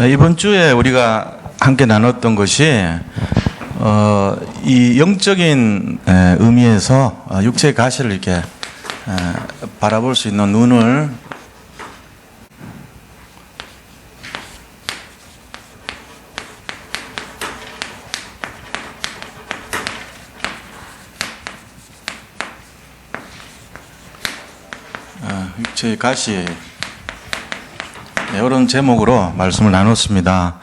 이번 주에 우리가 함께 나눴던 것이 이 영적인 의미에서 육체의 가시를 이렇게 바라볼 수 있는 눈을 육체의 가시 이런 제목으로 말씀을 나눴습니다.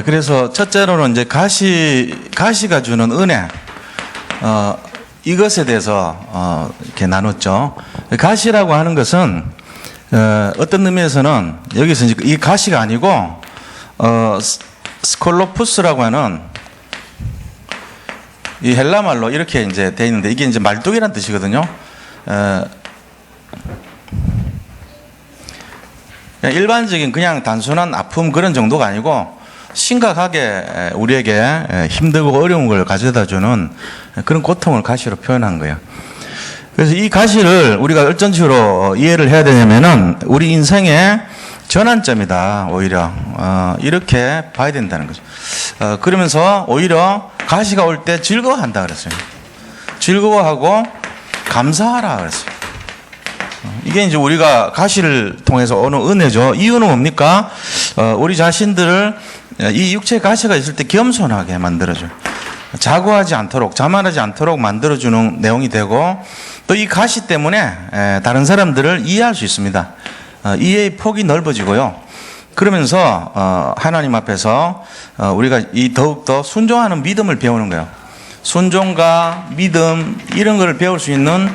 그래서 첫째로는 이제 가시가 주는 은혜, 이것에 대해서 이렇게 나눴죠. 가시라고 하는 것은 어떤 의미에서는 여기서 이제 이 가시가 아니고 스콜로푸스라고 하는 이 헬라 말로 이렇게 이제 돼 있는데 이게 이제 말뚝이라는 뜻이거든요. 일반적인 그냥 단순한 아픔 그런 정도가 아니고 심각하게 우리에게 힘들고 어려운 걸 가져다 주는 그런 고통을 가시로 표현한 거예요. 그래서 이 가시를 우리가 어떤 식으로 이해를 해야 되냐면은 우리 인생의 전환점이다. 오히려 이렇게 봐야 된다는 거죠. 그러면서 오히려 가시가 올 때 즐거워한다 그랬어요. 즐거워하고 감사하라 그랬어요. 이게 이제 우리가 가시를 통해서 오는 은혜죠. 이유는 뭡니까? 우리 자신들을 이 육체의 가시가 있을 때 겸손하게 만들어줘요. 자고하지 않도록, 자만하지 않도록 만들어주는 내용이 되고, 또 이 가시 때문에 다른 사람들을 이해할 수 있습니다. 이해의 폭이 넓어지고요. 그러면서 하나님 앞에서 우리가 이 더욱더 순종하는 믿음을 배우는 거예요. 순종과 믿음 이런 걸 배울 수 있는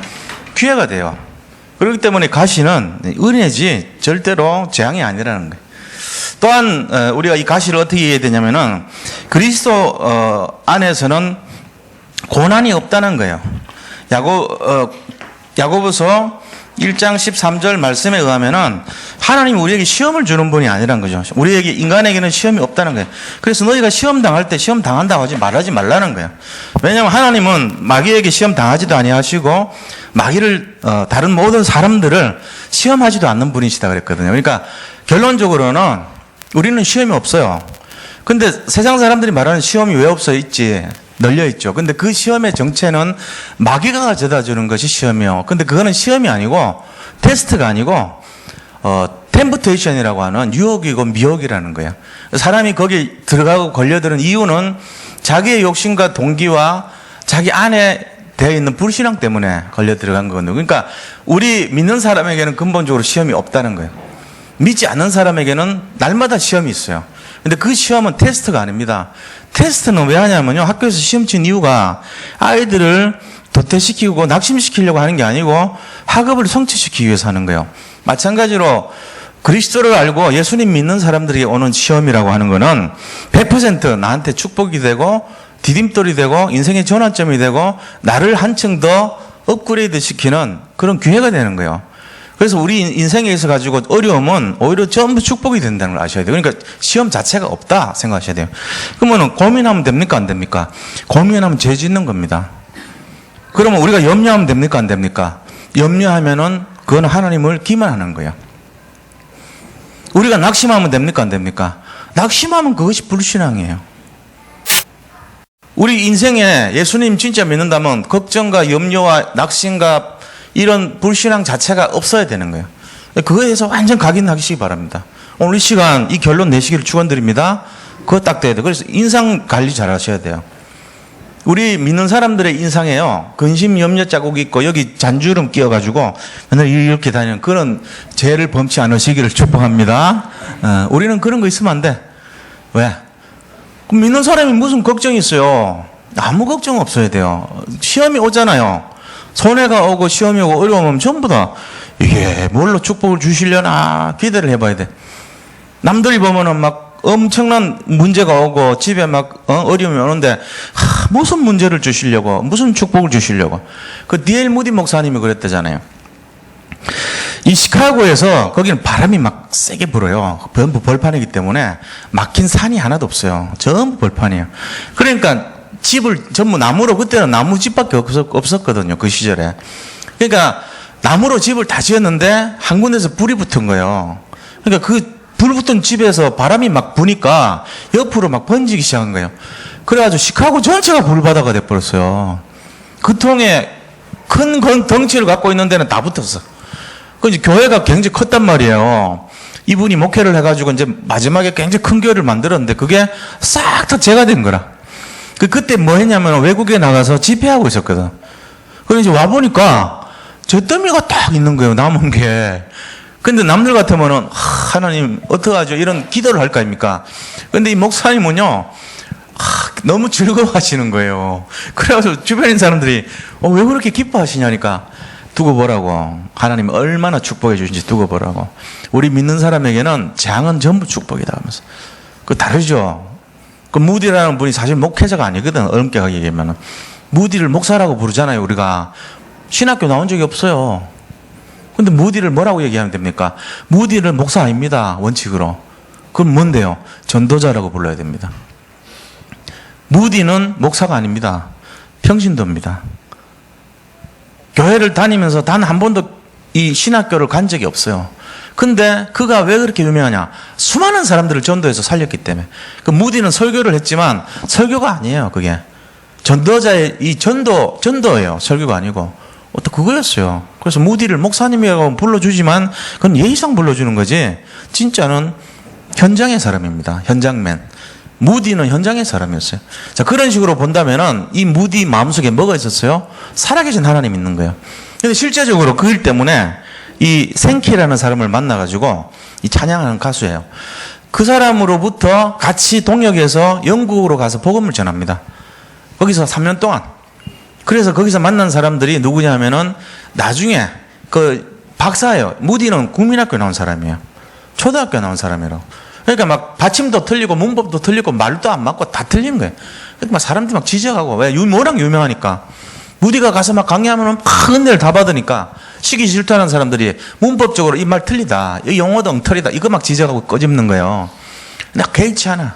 기회가 돼요. 그렇기 때문에 가시는 은혜지 절대로 재앙이 아니라는 거예요. 또한 우리가 이 가시를 어떻게 이해해야 되냐면은 그리스도 안에서는 고난이 없다는 거예요. 야고보서 1장 13절 말씀에 의하면은 하나님이 우리에게 시험을 주는 분이 아니라는 거죠. 우리에게 인간에게는 시험이 없다는 거예요. 그래서 너희가 시험 당할 때 시험 당한다고 말하지 말라는 거예요. 왜냐하면 하나님은 마귀에게 시험 당하지도 아니하시고 마귀를 다른 모든 사람들을 시험하지도 않는 분이시다 그랬거든요. 그러니까 결론적으로는 우리는 시험이 없어요. 근데 세상 사람들이 말하는 시험이 왜 없어 있지? 널려 있죠. 근데 그 시험의 정체는 마귀가 가져다 주는 것이 시험이요. 근데 그거는 시험이 아니고 테스트가 아니고 템프테이션이라고 하는 유혹이고 미혹이라는 거예요. 사람이 거기 들어가고 걸려드는 이유는 자기의 욕심과 동기와 자기 안에 되어 있는 불신앙 때문에 걸려 들어간 거거든요. 그러니까 우리 믿는 사람에게는 근본적으로 시험이 없다는 거예요. 믿지 않는 사람에게는 날마다 시험이 있어요. 근데 그 시험은 테스트가 아닙니다. 테스트는 왜 하냐면요. 학교에서 시험 친 이유가 아이들을 도태시키고 낙심시키려고 하는 게 아니고 학업을 성취시키기 위해서 하는 거예요. 마찬가지로 그리스도를 알고 예수님 믿는 사람들에게 오는 시험이라고 하는 거는 100% 나한테 축복이 되고 디딤돌이 되고 인생의 전환점이 되고 나를 한층 더 업그레이드 시키는 그런 기회가 되는 거예요. 그래서 우리 인생에 있어 가지고 어려움은 오히려 전부 축복이 된다는 걸 아셔야 돼요. 그러니까 시험 자체가 없다 생각하셔야 돼요. 그러면 고민하면 됩니까 안 됩니까? 고민하면 죄 짓는 겁니다. 그러면 우리가 염려하면 됩니까 안 됩니까? 염려하면은 그건 하나님을 기만하는 거예요. 우리가 낙심하면 됩니까 안 됩니까? 낙심하면 그것이 불신앙이에요. 우리 인생에 예수님 진짜 믿는다면 걱정과 염려와 낙심과 이런 불신앙 자체가 없어야 되는 거예요. 그거에서 완전 각인하시기 바랍니다. 오늘 이 시간 이 결론 내시기를 축원드립니다. 그거 딱 돼야 돼요. 그래서 인상 관리 잘 하셔야 돼요. 우리 믿는 사람들의 인상에요. 근심 염려 자국이 있고 여기 잔주름 끼어가지고 맨날 이렇게 다니는 그런 죄를 범치 않으시기를 축복합니다. 우리는 그런 거 있으면 안 돼. 왜? 그럼 믿는 사람이 무슨 걱정이 있어요? 아무 걱정 없어야 돼요. 시험이 오잖아요. 손해가 오고 시험이 오고 어려우면 전부 다 이게 뭘로 축복을 주시려나 기대를 해봐야 돼. 남들이 보면은 막 엄청난 문제가 오고 집에 막 어려움이 오는데 무슨 문제를 주시려고 무슨 축복을 주시려고. 그 D.L. 무디 목사님이 그랬대잖아요. 이 시카고에서 거기는 바람이 막 세게 불어요. 전부 벌판이기 때문에 막힌 산이 하나도 없어요. 전부 벌판이에요. 그러니까 집을 전부 나무로, 그때는 나무 집밖에 없었거든요. 그 시절에. 그러니까 나무로 집을 다 지었는데 한 군데서 불이 붙은 거예요. 그러니까 그 불 붙은 집에서 바람이 막 부니까 옆으로 막 번지기 시작한 거예요. 그래가지고 시카고 전체가 불바다가 돼버렸어요. 그 통에 큰 덩치를 갖고 있는 데는 다 붙었어. 그 이제 교회가 굉장히 컸단 말이에요. 이분이 목회를 해가지고 이제 마지막에 굉장히 큰 교회를 만들었는데 그게 싹 다 재가 된 거라. 그때 뭐 했냐면 외국에 나가서 집회하고 있었거든. 그래서 이제 와보니까 잿더미가 딱 있는 거예요. 남은 게. 근데 남들 같으면은 하나님 어떡하죠? 이런 기도를 할 거 아닙니까? 근데 이 목사님은요. 너무 즐거워하시는 거예요. 그래가지고 주변인 사람들이 왜 그렇게 기뻐하시냐니까 두고 보라고. 하나님 얼마나 축복해 주신지 두고 보라고. 우리 믿는 사람에게는 재앙은 전부 축복이다 하면서. 그 다르죠. 그 무디라는 분이 사실 목회자가 아니거든. 엄격하게 얘기하면은. 무디를 목사라고 부르잖아요. 우리가 신학교 나온 적이 없어요. 근데 무디를 뭐라고 얘기하면 됩니까? 무디를 목사 아닙니다. 원칙으로. 그럼 뭔데요? 전도자라고 불러야 됩니다. 무디는 목사가 아닙니다. 평신도입니다. 교회를 다니면서 단 한 번도 이 신학교를 간 적이 없어요. 근데 그가 왜 그렇게 유명하냐? 수많은 사람들을 전도해서 살렸기 때문에. 그 무디는 설교를 했지만 설교가 아니에요. 그게 전도자의 이 전도예요. 설교가 아니고. 또 그거였어요. 그래서 무디를 목사님이라고 불러주지만 그건 예의상 불러주는 거지. 진짜는 현장의 사람입니다. 현장맨. 무디는 현장의 사람이었어요. 자, 그런 식으로 본다면은 이 무디 마음속에 뭐가 있었어요? 살아계신 하나님 있는 거예요. 근데 실제적으로 그 일 때문에 이 생키라는 사람을 만나가지고 이 찬양하는 가수예요. 그 사람으로부터 같이 동역해서 영국으로 가서 복음을 전합니다. 거기서 3년 동안. 그래서 거기서 만난 사람들이 누구냐면은 나중에 그 박사예요. 무디는 국민학교 나온 사람이에요. 초등학교 나온 사람이라고. 그러니까 막 받침도 틀리고 문법도 틀리고 말도 안 맞고 다 틀린 거예요. 그러니까 막 사람들이 막 지적하고 왜 워낙 유명하니까 무디가 가서 막 강의하면은 막 은혜를 다 받으니까 시기 질투하는 사람들이 문법적으로 이 말 틀리다, 이 용어도 엉터리다 이거 막 지적하고 꺼집는 거예요. 나 개의치 않아.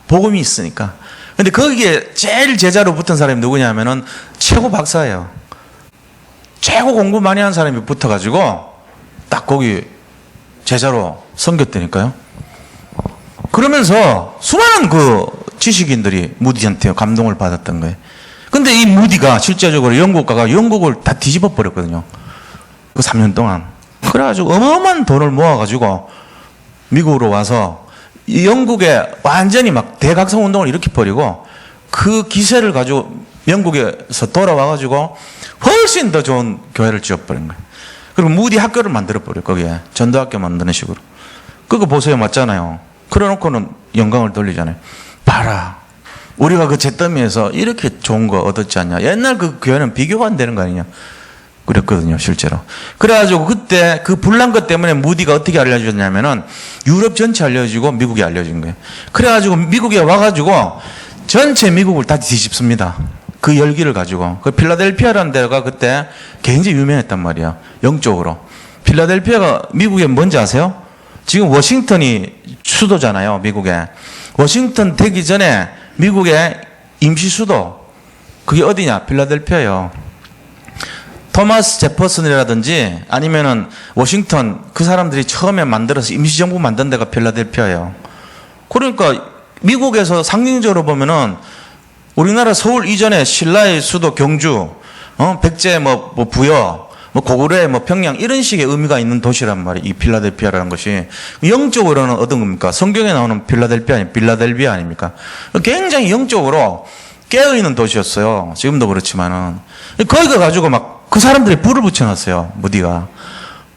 복음이 있으니까. 근데 거기에 제일 제자로 붙은 사람이 누구냐면은 최고 박사예요. 최고 공부 많이 한 사람이 붙어가지고 딱 거기 제자로 섬겼다니까요. 그러면서 수많은 그 지식인들이 무디한테 감동을 받았던 거예요. 근데 이 무디가 실제적으로 영국 가가 영국을 다 뒤집어 버렸거든요. 그 3년 동안. 그래가지고 어마어마한 돈을 모아가지고 미국으로 와서 이 영국에 완전히 막 대각성 운동을 일으켜 버리고 그 기세를 가지고 영국에서 돌아와가지고 훨씬 더 좋은 교회를 지어버린 거예요. 그리고 무디 학교를 만들어버려요. 거기에 전도학교 만드는 식으로. 그거 보세요. 맞잖아요. 그래놓고는 영광을 돌리잖아요. 봐라. 우리가 그 잿더미에서 이렇게 좋은 거 얻었지 않냐. 옛날 그 교회는 비교가 안 되는 거 아니냐. 그랬거든요. 실제로. 그래가지고 그때 그 불난 것 때문에 무디가 어떻게 알려졌냐면은 유럽 전체 알려지고 미국에 알려진 거예요. 그래가지고 미국에 와가지고 전체 미국을 다 뒤집습니다. 그 열기를 가지고. 그 필라델피아라는 데가 그때 굉장히 유명했단 말이야. 영적으로. 필라델피아가 미국에 뭔지 아세요? 지금 워싱턴이 수도잖아요. 미국에. 워싱턴 되기 전에 미국의 임시 수도. 그게 어디냐? 필라델피아예요. 토마스 제퍼슨이라든지 아니면은 워싱턴 그 사람들이 처음에 만들어서 임시정부 만든 데가 필라델피아예요. 그러니까 미국에서 상징적으로 보면은 우리나라 서울 이전에 신라의 수도 경주, 백제 뭐 부여, 뭐 고구려, 뭐 평양 이런 식의 의미가 있는 도시란 말이에요. 이 필라델피아라는 것이 영적으로는 어떤 겁니까? 성경에 나오는 빌라델비아 아닙니까? 굉장히 영적으로 깨어있는 도시였어요. 지금도 그렇지만은 거기가 가지고 막 그 사람들이 불을 붙여놨어요. 무디가.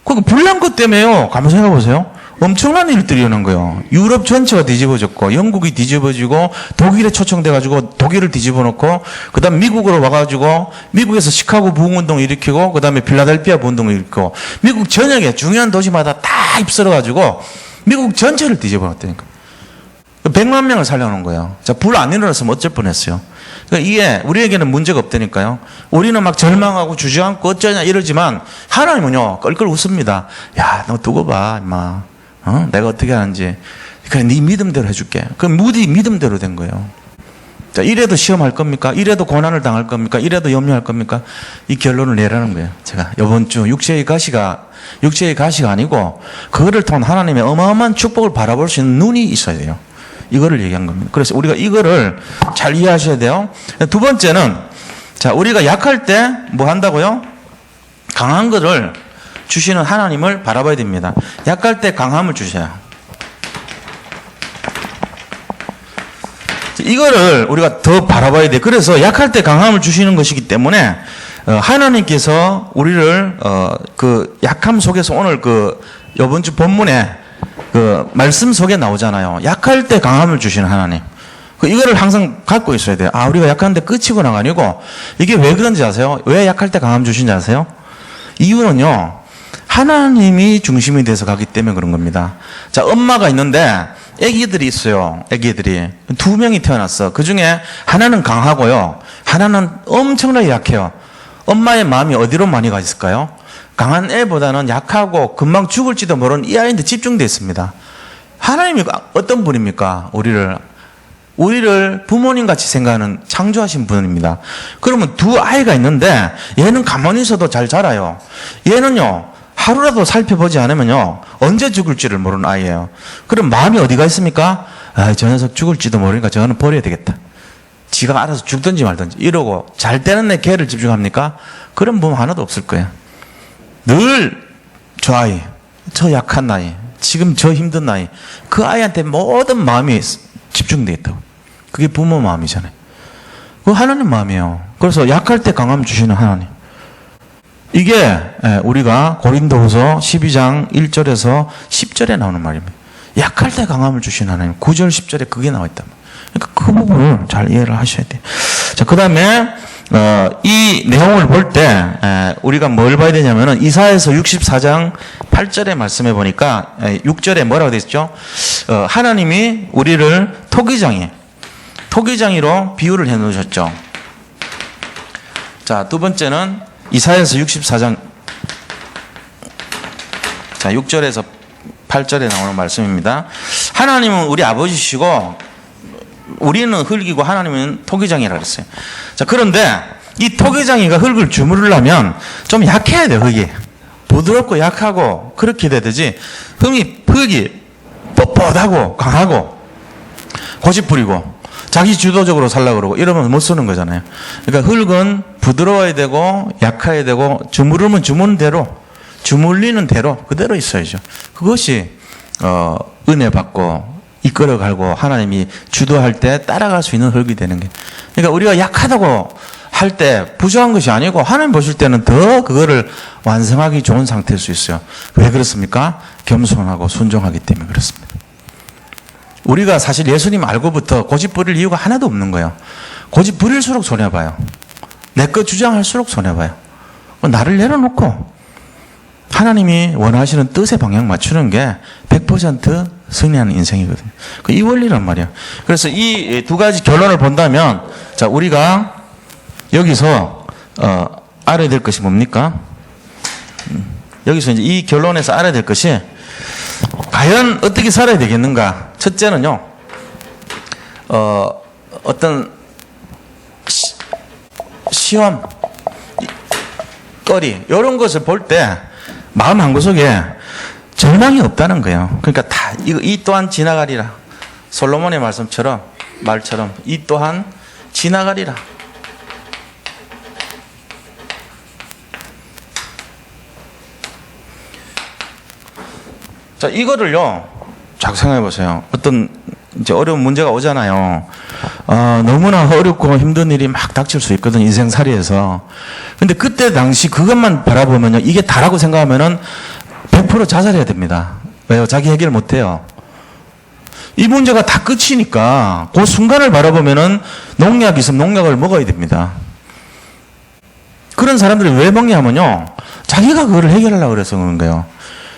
그 불난 것 때문에요. 가만 생각해 보세요. 엄청난 일들이 일어난 거예요. 유럽 전체가 뒤집어졌고 영국이 뒤집어지고 독일에 초청돼가지고 독일을 뒤집어 놓고 그 다음 미국으로 와가지고 미국에서 시카고 부흥운동을 일으키고 그 다음에 필라델피아 부흥운동을 일으키고 미국 전역에 중요한 도시마다 다 휩쓸어가지고 미국 전체를 뒤집어 놨다니까. 100만 명을 살려놓은 거예요. 자, 불 안 일어났으면 어쩔 뻔했어요. 그러니까 이게 우리에게는 문제가 없다니까요. 우리는 막 절망하고 주저앉고 어쩌냐 이러지만 하나님은요 껄껄 웃습니다. 야, 너 두고 봐, 임마. 내가 어떻게 하는지. 그래, 네 믿음대로 해줄게. 그 무디 믿음대로 된 거예요. 자, 이래도 시험할 겁니까? 이래도 고난을 당할 겁니까? 이래도 염려할 겁니까? 이 결론을 내라는 거예요. 제가 이번 주 육체의 가시가 아니고 그거를 통한 하나님의 어마어마한 축복을 바라볼 수 있는 눈이 있어야 돼요. 이거를 얘기한 겁니다. 그래서 우리가 이거를 잘 이해하셔야 돼요. 두 번째는, 자, 우리가 약할 때 뭐 한다고요? 강한 것을 주시는 하나님을 바라봐야 됩니다. 약할 때 강함을 주셔요. 이거를 우리가 더 바라봐야 돼. 그래서 약할 때 강함을 주시는 것이기 때문에 하나님께서 우리를 그 약함 속에서 오늘 그 이번 주 본문에 그 말씀 속에 나오잖아요. 약할 때 강함을 주시는 하나님. 이거를 항상 갖고 있어야 돼요. 아, 우리가 약한데 끝이구나가 아니고 이게 왜 그런지 아세요? 왜 약할 때 강함 주신지 아세요? 이유는요, 하나님이 중심이 돼서 가기 때문에 그런 겁니다. 자, 엄마가 있는데 아기들이 있어요. 아기들이 2명이 태어났어. 그 중에 하나는 강하고요, 하나는 엄청나게 약해요. 엄마의 마음이 어디로 많이 가 있을까요? 강한 애보다는 약하고 금방 죽을지도 모르는 이 아이한테 집중되어 있습니다. 하나님이 어떤 분입니까? 우리를 부모님같이 생각하는 창조하신 분입니다. 그러면 두 아이가 있는데 얘는 가만히 있어도 잘 자라요. 얘는요, 하루라도 살펴보지 않으면요, 언제 죽을지를 모르는 아이예요. 그럼 마음이 어디가 있습니까? 아, 저 녀석 죽을지도 모르니까 저거는 버려야 되겠다. 지가 알아서 죽든지 말든지 이러고 잘 때는 내 걔를 집중합니까? 그런 부모 하나도 없을 거예요. 늘 저 아이, 저 약한 나이, 지금 저 힘든 나이, 그 아이한테 모든 마음이 집중되어 있다고. 그게 부모 마음이잖아요. 그 하나님 마음이에요. 그래서 약할 때 강함 주시는 하나님. 이게 우리가 고린도후서 12장 1절에서 10절에 나오는 말입니다. 약할 때 강함을 주시는 하나님. 9절 10절에 그게 나와 있단 말이에요. 그러니까 그 부분을 잘 이해를 하셔야 돼요. 자, 그 다음에 이 내용을 볼 때 우리가 뭘 봐야 되냐면은 이사야서 64장 8절에 말씀해 보니까 6절에 뭐라고 되어 있죠? 하나님이 우리를 토기장이로 비유를 해 놓으셨죠. 자, 두 번째는 이사야서 64장, 자, 6절에서 8절에 나오는 말씀입니다. 하나님은 우리 아버지시고 우리는 흙이고 하나님은 토기장이라 그랬어요. 자, 그런데 이 토기장이가 흙을 주무르려면 좀 약해야 돼요. 흙이 부드럽고 약하고 그렇게 돼야 되지, 흙이 뻣뻣하고 강하고 고집부리고 자기 주도적으로 살려고 그러고 이러면 못 쓰는 거잖아요. 그러니까 흙은 부드러워야 되고 약해야 되고 주무르면 주물리는 대로 그대로 있어야죠. 그것이 은혜 받고 이끌어가고 하나님이 주도할 때 따라갈 수 있는 흙이 되는 게. 그러니까 우리가 약하다고 할 때 부족한 것이 아니고 하나님 보실 때는 더 그거를 완성하기 좋은 상태일 수 있어요. 왜 그렇습니까? 겸손하고 순종하기 때문에 그렇습니다. 우리가 사실 예수님 알고부터 고집 부릴 이유가 하나도 없는 거예요. 고집 부릴수록 손해봐요. 내 거 주장할수록 손해봐요. 나를 내려놓고 하나님이 원하시는 뜻의 방향 맞추는 게 100% 승리하는 인생이거든요. 이 원리란 말이에요. 그래서 이 두 가지 결론을 본다면, 자, 우리가 여기서 알아야 될 것이 뭡니까? 여기서 이제 이 결론에서 알아야 될 것이 과연 어떻게 살아야 되겠는가? 첫째는요, 어떤 시험, 거리, 이런 것을 볼 때 마음 한구석에 절망이 없다는 거예요. 그러니까 다 이 또한 지나가리라. 솔로몬의 말처럼 이 또한 지나가리라. 자, 이거를요, 잘 생각해 보세요. 어떤 이제 어려운 문제가 오잖아요. 너무나 어렵고 힘든 일이 막 닥칠 수 있거든, 인생살이에서. 근데 그때 당시 그것만 바라보면요, 이게 다라고 생각하면은 100% 자살해야 됩니다. 왜요? 자기 해결 못 해요. 이 문제가 다 끝이니까 그 순간을 바라보면은 농약이 있으면 농약을 먹어야 됩니다. 그런 사람들이 왜 먹냐면요, 자기가 그거를 해결하려고 그래서 그런 거예요.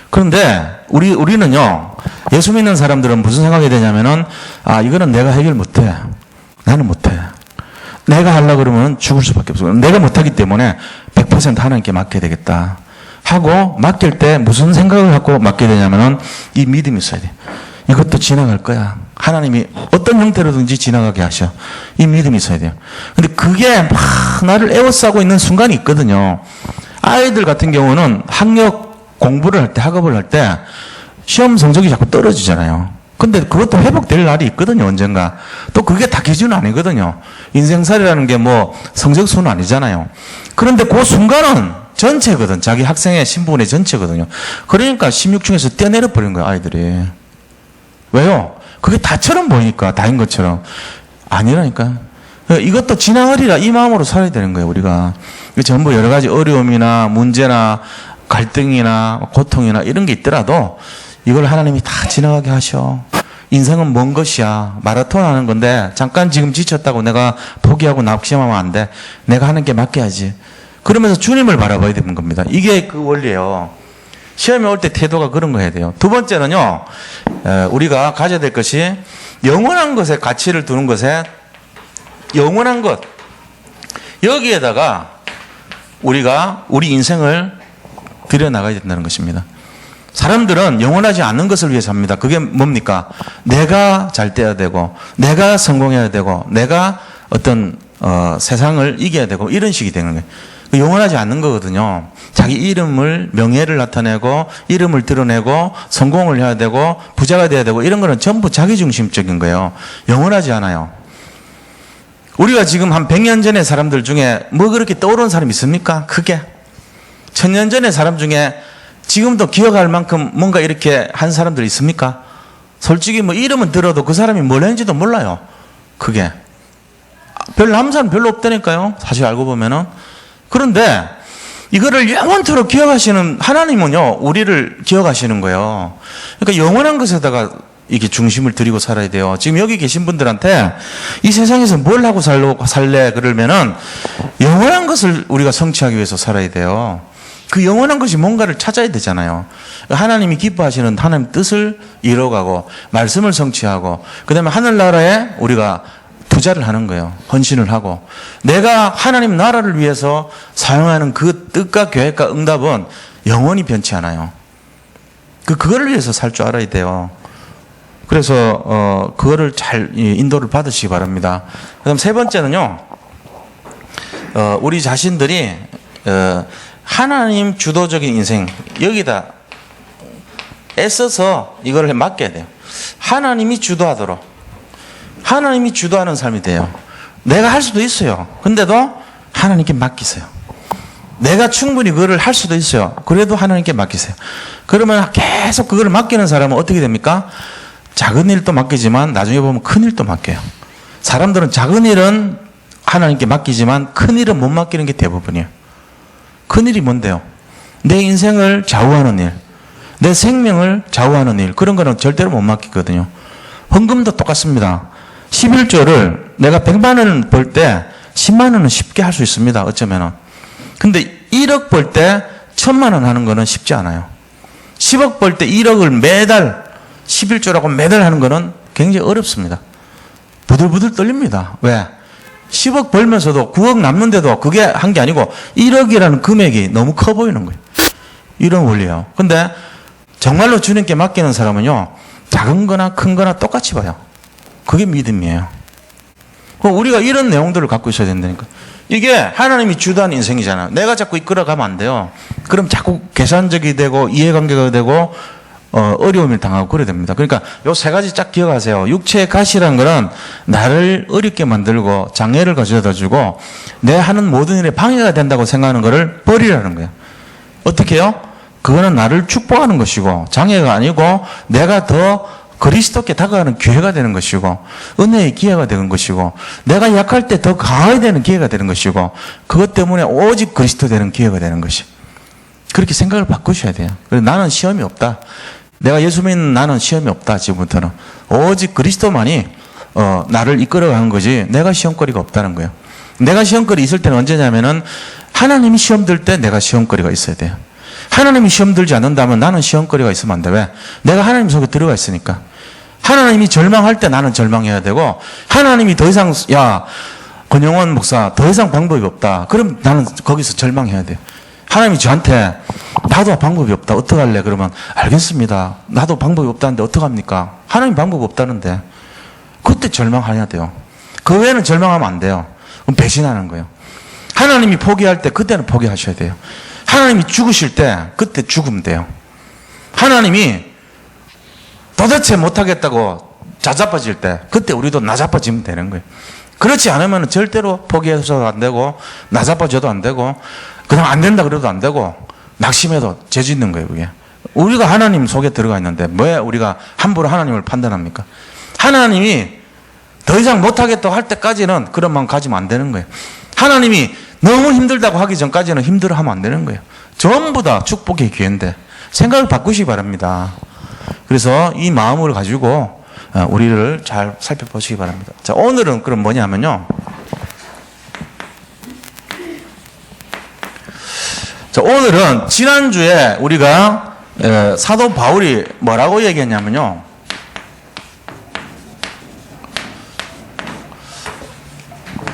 그런데 우리는요, 예수 믿는 사람들은 무슨 생각이 되냐면은, 이거는 내가 해결 못해. 나는 못해. 내가 하려고 그러면 죽을 수밖에 없어. 내가 못하기 때문에 100% 하나님께 맡겨야 되겠다 하고, 맡길 때 무슨 생각을 갖고 맡게 되냐면은 이 믿음이 있어야 돼. 이것도 지나갈 거야. 하나님이 어떤 형태로든지 지나가게 하셔. 이 믿음이 있어야 돼요. 근데 그게 막 나를 에워싸고 있는 순간이 있거든요. 아이들 같은 경우는 학력 공부를 할 때, 학업을 할 때 시험 성적이 자꾸 떨어지잖아요. 근데 그것도 회복될 날이 있거든요, 언젠가. 또 그게 다 기준은 아니거든요. 인생살이라는 게 뭐 성적수는 아니잖아요. 그런데 그 순간은 전체거든. 자기 학생의 신분의 전체거든요. 그러니까 16층에서 뛰어내려 버린 거예요, 아이들이. 왜요? 그게 다처럼 보이니까, 다인 것처럼. 아니라니까. 이것도 지나가리라 이 마음으로 살아야 되는 거예요, 우리가. 전부 여러 가지 어려움이나 문제나 갈등이나 고통이나 이런 게 있더라도 이걸 하나님이 다 지나가게 하셔. 인생은 먼 것이야. 마라톤 하는 건데 잠깐 지금 지쳤다고 내가 포기하고 낙심하면 안 돼. 내가 하는 게 맡겨야지. 그러면서 주님을 바라봐야 되는 겁니다. 이게 그 원리예요. 시험이 올 때 태도가 그런 거 해야 돼요. 두 번째는요, 우리가 가져야 될 것이 영원한 것에 가치를 두는 것에 영원한 것. 여기에다가 우리가 우리 인생을 들여나가야 된다는 것입니다. 사람들은 영원하지 않는 것을 위해서 합니다. 그게 뭡니까? 내가 잘 돼야 되고, 내가 성공해야 되고, 내가 어떤 세상을 이겨야 되고 이런 식이 되는 거예요. 영원하지 않는 거거든요. 자기 이름을, 명예를 나타내고 이름을 드러내고 성공을 해야 되고 부자가 돼야 되고 이런 거는 전부 자기중심적인 거예요. 영원하지 않아요. 우리가 지금 한 100년 전의 사람들 중에 뭐 그렇게 떠오르는 사람이 있습니까? 크게. 1000년 전의 사람 중에 지금도 기억할 만큼 뭔가 이렇게 한 사람들 있습니까? 솔직히 뭐 이름은 들어도 그 사람이 뭘 했는지도 몰라요. 그게. 별로 남은 사람 별로 없다니까요. 사실 알고 보면은. 그런데 이거를 영원토록 기억하시는 하나님은요, 우리를 기억하시는 거예요. 그러니까 영원한 것에다가 이게 중심을 들이고 살아야 돼요. 지금 여기 계신 분들한테 이 세상에서 뭘 하고 살래 그러면은 영원한 것을 우리가 성취하기 위해서 살아야 돼요. 그 영원한 것이 뭔가를 찾아야 되잖아요. 하나님이 기뻐하시는 하나님 뜻을 이뤄가고 말씀을 성취하고 그다음에 하늘나라에 우리가 투자를 하는 거예요. 헌신을 하고 내가 하나님 나라를 위해서 사용하는 그 뜻과 계획과 응답은 영원히 변치 않아요. 그거를 위해서 살 줄 알아야 돼요. 그래서 그거를 잘 인도를 받으시기 바랍니다. 그다음 세 번째는요, 우리 자신들이 하나님 주도적인 인생 여기다 애써서 이걸 맡겨야 돼요. 하나님이 주도하도록. 하나님이 주도하는 삶이 돼요. 내가 할 수도 있어요. 근데도 하나님께 맡기세요. 내가 충분히 그거를 할 수도 있어요. 그래도 하나님께 맡기세요. 그러면 계속 그걸 맡기는 사람은 어떻게 됩니까? 작은 일도 맡기지만 나중에 보면 큰 일도 맡겨요. 사람들은 작은 일은 하나님께 맡기지만 큰 일은 못 맡기는 게 대부분이에요. 큰 일이 뭔데요? 내 인생을 좌우하는 일, 내 생명을 좌우하는 일, 그런 거는 절대로 못 맡기거든요. 헌금도 똑같습니다. 11조를 내가 100만 원 벌 때 10만 원은 쉽게 할 수 있습니다. 어쩌면은. 근데 1억 벌 때 1000만 원 하는 거는 쉽지 않아요. 10억 벌 때 1억을 매달 11조라고 매달 하는 거는 굉장히 어렵습니다. 부들부들 떨립니다. 왜? 10억 벌면서도 9억 남는데도 그게 한 게 아니고 1억이라는 금액이 너무 커 보이는 거예요. 이런 원리예요. 근데 정말로 주님께 맡기는 사람은요, 작은 거나 큰 거나 똑같이 봐요. 그게 믿음이에요. 우리가 이런 내용들을 갖고 있어야 된다니까. 이게 하나님이 주도한 인생이잖아. 내가 자꾸 이끌어가면 안 돼요. 그럼 자꾸 계산적이 되고 이해관계가 되고 어려움을 당하고 그래야 됩니다. 그러니까 요 세 가지 쫙 기억하세요. 육체의 가시라는 거는 나를 어렵게 만들고 장애를 가져다 주고 내 하는 모든 일에 방해가 된다고 생각하는 거를 버리라는 거예요. 어떻게 해요? 그거는 나를 축복하는 것이고 장애가 아니고 내가 더 그리스도께 다가가는 기회가 되는 것이고 은혜의 기회가 되는 것이고 내가 약할 때 더 강하게 되는 기회가 되는 것이고 그것 때문에 오직 그리스도 되는 기회가 되는 것이. 그렇게 생각을 바꾸셔야 돼요. 그래서 나는 시험이 없다. 내가 예수 믿는 나는 시험이 없다. 지금부터는 오직 그리스도만이 나를 이끌어가는 거지 내가 시험거리가 없다는 거예요. 내가 시험거리 있을 때는 언제냐면은 하나님이 시험 들 때 내가 시험거리가 있어야 돼요. 하나님이 시험 들지 않는다면 나는 시험거리가 있으면 안 돼. 왜? 내가 하나님 속에 들어가 있으니까. 하나님이 절망할 때 나는 절망해야 되고 하나님이 더 이상 야 권영원 목사 더 이상 방법이 없다. 그럼 나는 거기서 절망해야 돼. 하나님이 저한테 나도 방법이 없다. 어떡할래? 그러면 알겠습니다. 나도 방법이 없다는데 어떡합니까? 하나님 방법이 없다는데 그때 절망해야 돼요. 그 외에는 절망하면 안 돼요. 그럼 배신하는 거예요. 하나님이 포기할 때 그때는 포기하셔야 돼요. 하나님이 죽으실 때 그때 죽으면 돼요. 하나님이 도대체 못하겠다고 자자빠질 때 그때 우리도 나자빠지면 되는 거예요. 그렇지 않으면 절대로 포기해서도 안 되고 나자빠져도 안 되고 그냥 안 된다 그래도 안 되고 낙심해도 죄 짓는 거예요. 그게 우리가 하나님 속에 들어가 있는데 왜 우리가 함부로 하나님을 판단합니까? 하나님이 더 이상 못하겠다고 할 때까지는 그런 마음 가지면 안 되는 거예요. 하나님이 너무 힘들다고 하기 전까지는 힘들어하면 안 되는 거예요. 전부 다 축복의 기회인데 생각을 바꾸시기 바랍니다. 그래서 이 마음을 가지고 우리를 잘 살펴보시기 바랍니다. 자, 오늘은 그럼 뭐냐면요. 자, 오늘은 지난주에 우리가 사도 바울이 뭐라고 얘기했냐면요.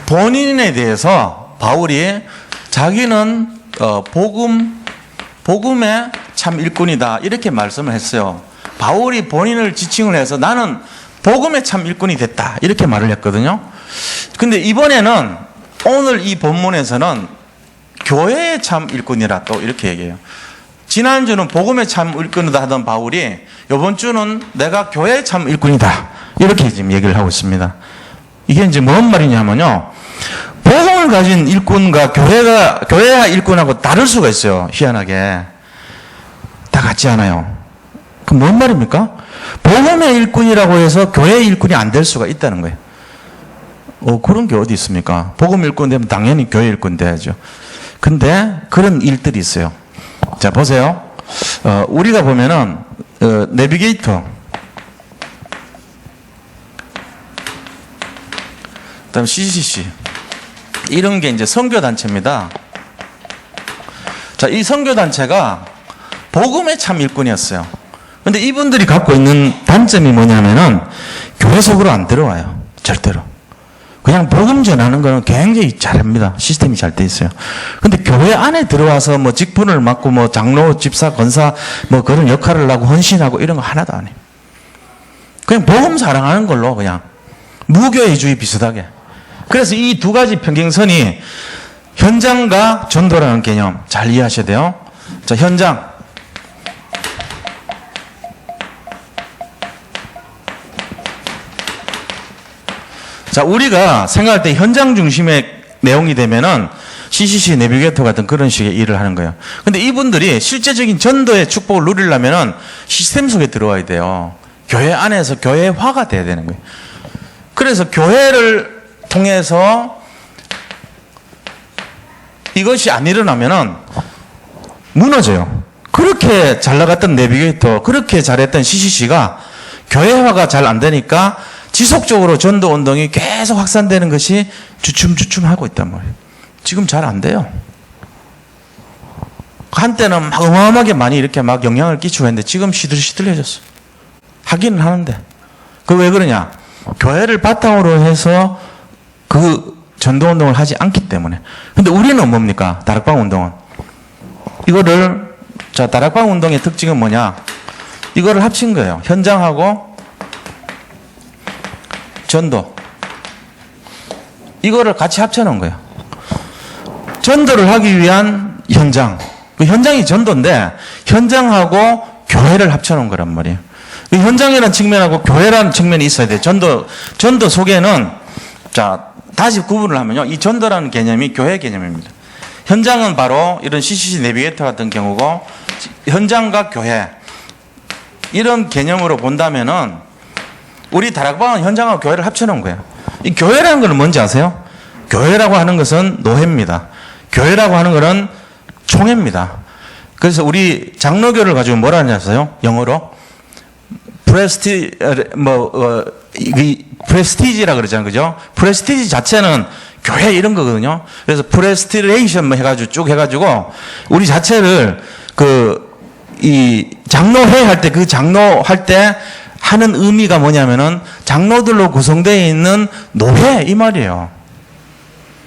본인에 대해서 바울이 자기는 복음의 참 일꾼이다 이렇게 말씀을 했어요. 바울이 본인을 지칭을 해서 나는 복음의 참 일꾼이 됐다 이렇게 말을 했거든요. 근데 이번에는 오늘 이 본문에서는 교회의 참 일꾼이라 또 이렇게 얘기해요. 지난주는 복음의 참 일꾼이다 하던 바울이 이번 주는 내가 교회의 참 일꾼이다 이렇게 지금 얘기를 하고 있습니다. 이게 이제 뭔 말이냐면요. 복음을 가진 일꾼과 교회의 일꾼하고 다를 수가 있어요. 희한하게. 다 같지 않아요. 그럼 뭔 말입니까? 복음의 일꾼이라고 해서 교회의 일꾼이 안 될 수가 있다는 거예요. 그런 게 어디 있습니까? 복음 일꾼 되면 당연히 교회 일꾼 돼야죠. 근데 그런 일들이 있어요. 자, 보세요. 우리가 보면은, 내비게이터. 그 다음에 CCC. 이런 게 이제 선교단체입니다. 자, 이 선교단체가 복음의 참 일꾼이었어요. 근데 이분들이 갖고 있는 단점이 뭐냐면은 교회 속으로 안 들어와요. 절대로. 그냥 복음 전하는 거는 굉장히 잘합니다. 시스템이 잘 돼 있어요. 근데 교회 안에 들어와서 뭐 직분을 맡고 뭐 장로, 집사, 권사 뭐 그런 역할을 하고 헌신하고 이런 거 하나도 안 해요. 그냥 복음 사랑하는 걸로 그냥 무교회주의 비슷하게. 그래서 이 두 가지 평행선이 현장과 전도라는 개념 잘 이해하셔야 돼요. 자, 현장. 자, 우리가 생각할 때 현장 중심의 내용이 되면은 CCC 내비게이터 같은 그런 식의 일을 하는 거예요. 근데 이분들이 실제적인 전도의 축복을 누리려면은 시스템 속에 들어와야 돼요. 교회 안에서 교회화가 돼야 되는 거예요. 그래서 교회를 통해서 이것이 안 일어나면은 무너져요. 그렇게 잘 나갔던 내비게이터, 그렇게 잘했던 CCC가 교회화가 잘 안 되니까 지속적으로 전도 운동이 계속 확산되는 것이 주춤주춤하고 있단 말이에요. 지금 잘 안 돼요. 한때는 막 어마어마하게 많이 이렇게 막 영향을 끼치고 했는데 지금 시들시들해졌어. 하기는 하는데. 그 왜 그러냐? 교회를 바탕으로 해서 그 전도 운동을 하지 않기 때문에. 근데 우리는 뭡니까? 다락방 운동은. 다락방 운동의 특징은 뭐냐? 이거를 합친 거예요. 현장하고 전도. 이거를 같이 합쳐놓은 거예요. 전도를 하기 위한 현장. 그 현장이 전도인데, 현장하고 교회를 합쳐놓은 거란 말이에요. 그 현장이라는 측면하고 교회라는 측면이 있어야 돼요. 전도 속에는, 자, 다시 구분을 하면요. 이 전도라는 개념이 교회 개념입니다. 현장은 바로 이런 CCC 내비게이터 같은 경우고, 현장과 교회. 이런 개념으로 본다면은, 우리 다락방은 현장과 교회를 합쳐놓은 거예요. 이 교회라는 것은 뭔지 아세요? 교회라고 하는 것은 노회입니다. 교회라고 하는 것은 총회입니다. 그래서 우리 장로교를 가지고 뭐라 하냐 아세요? 영어로 프레스티지라 그러잖아요. 그죠? 프레스티지 자체는 교회 이런 거거든요. 그래서 프레스티레이션 뭐 해가지고 쭉 해가지고 우리 자체를 이 장로회 할 때 장로 할 때 하는 의미가 뭐냐면은 장로들로 구성되어 있는 노회 이 말이에요.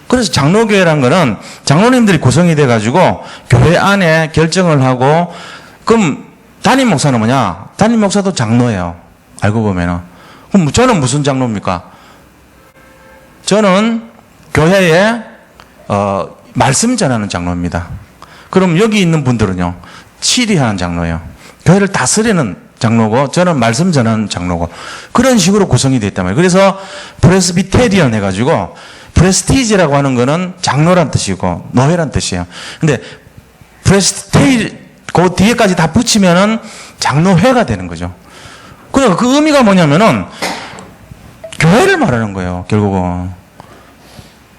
그래서 장로교회란 거는 장로님들이 구성이 돼가지고 교회 안에 결정을 하고, 그럼 담임 목사는 뭐냐? 담임 목사도 장로예요. 알고 보면은. 그럼 저는 무슨 장로입니까? 저는 교회에 말씀 전하는 장로입니다. 그럼 여기 있는 분들은요, 치리하는 장로예요. 교회를 다스리는 장로고, 저는 말씀 전하는 장로고, 그런 식으로 구성이 되어 있단 말이에요. 그래서 프레스비테리언 해가지고, 프레스티지라고 하는 거는 장로란 뜻이고, 노회란 뜻이에요. 근데 그 뒤에까지 다 붙이면은 장로회가 되는 거죠. 그러니까 그 의미가 뭐냐면은, 교회를 말하는 거예요, 결국은.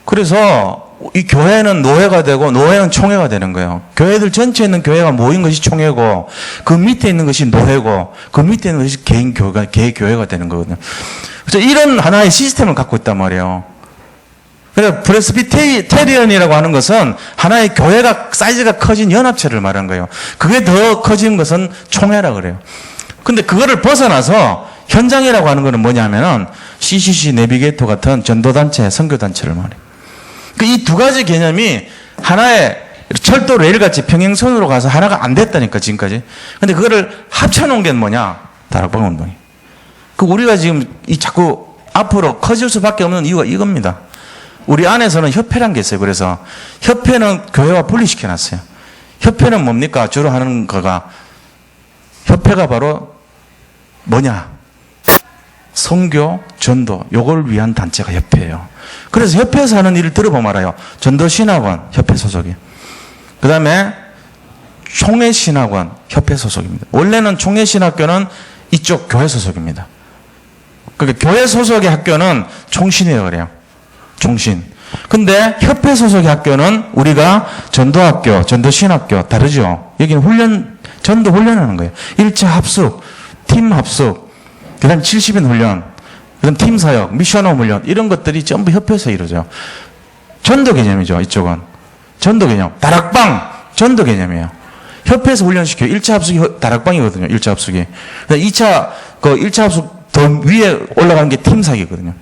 그래서 이 교회는 노회가 되고 노회는 총회가 되는 거예요. 교회들 전체에 있는 교회가 모인 것이 총회고 그 밑에 있는 것이 노회고 그 밑에 있는 것이 개인 교회가 되는 거거든요. 그래서 이런 하나의 시스템을 갖고 있단 말이에요. 그래서 프레스비테리언이라고 하는 것은 하나의 교회가 사이즈가 커진 연합체를 말하는 거예요. 그게 더 커진 것은 총회라 그래요. 근데 그거를 벗어나서 현장이라고 하는 것은 뭐냐면은 CCC 내비게이터 같은 전도단체, 선교단체를 말해요. 이 두 가지 개념이 하나의 철도 레일같이 평행선으로 가서 하나가 안 됐다니까, 지금까지. 근데 그거를 합쳐놓은 게 뭐냐? 다락방 운동이. 우리가 지금 자꾸 앞으로 커질 수밖에 없는 이유가 이겁니다. 우리 안에서는 협회란 게 있어요. 그래서 협회는 교회와 분리시켜놨어요. 협회는 뭡니까? 주로 하는 거가, 협회가 바로 뭐냐? 선교, 전도, 요걸 위한 단체가 협회예요. 그래서 협회에서 하는 일을 들어보면 알아요. 전도신학원, 협회 소속이에요. 그 다음에 총회신학원, 협회 소속입니다. 원래는 총회신학교는 이쪽 교회 소속입니다. 그러니까 교회 소속의 학교는 총신이라고 그래요. 총신. 근데 협회 소속의 학교는 우리가 전도학교, 전도신학교 다르죠. 여기는 전도 훈련하는 거예요. 1차 합숙, 팀 합숙, 그 다음 70인 훈련, 그 다음 팀 사역, 미션홈 훈련, 이런 것들이 전부 협회에서 이루어져요. 전도 개념이죠, 이쪽은. 전도 개념. 다락방, 전도 개념이에요. 협회에서 훈련시켜요. 1차 합숙이 다락방이거든요, 1차 합숙이. 2차, 1차 합숙 더 위에 올라가는 게 팀 사역이거든요.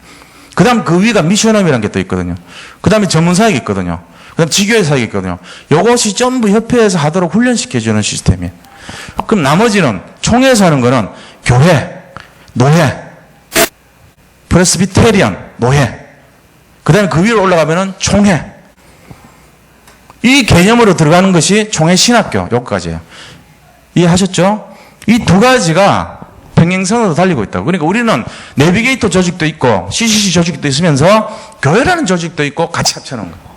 그 다음 그 위가 미션홈이라는 게 또 있거든요. 그 다음에 전문 사역이 있거든요. 그 다음 지교회 사역이 있거든요. 요것이 전부 협회에서 하도록 훈련시켜주는 시스템이에요. 그럼 나머지는, 총회에서 하는 거는 교회, 노회, 프레스비테리언, 노회. 그 다음에 그 위로 올라가면은 총회. 이 개념으로 들어가는 것이 총회 신학교, 여기까지예요. 이해하셨죠? 이 두 가지가 평행선으로 달리고 있다고. 그러니까 우리는 내비게이터 조직도 있고, CCC 조직도 있으면서 교회라는 조직도 있고 같이 합쳐놓은 거예요.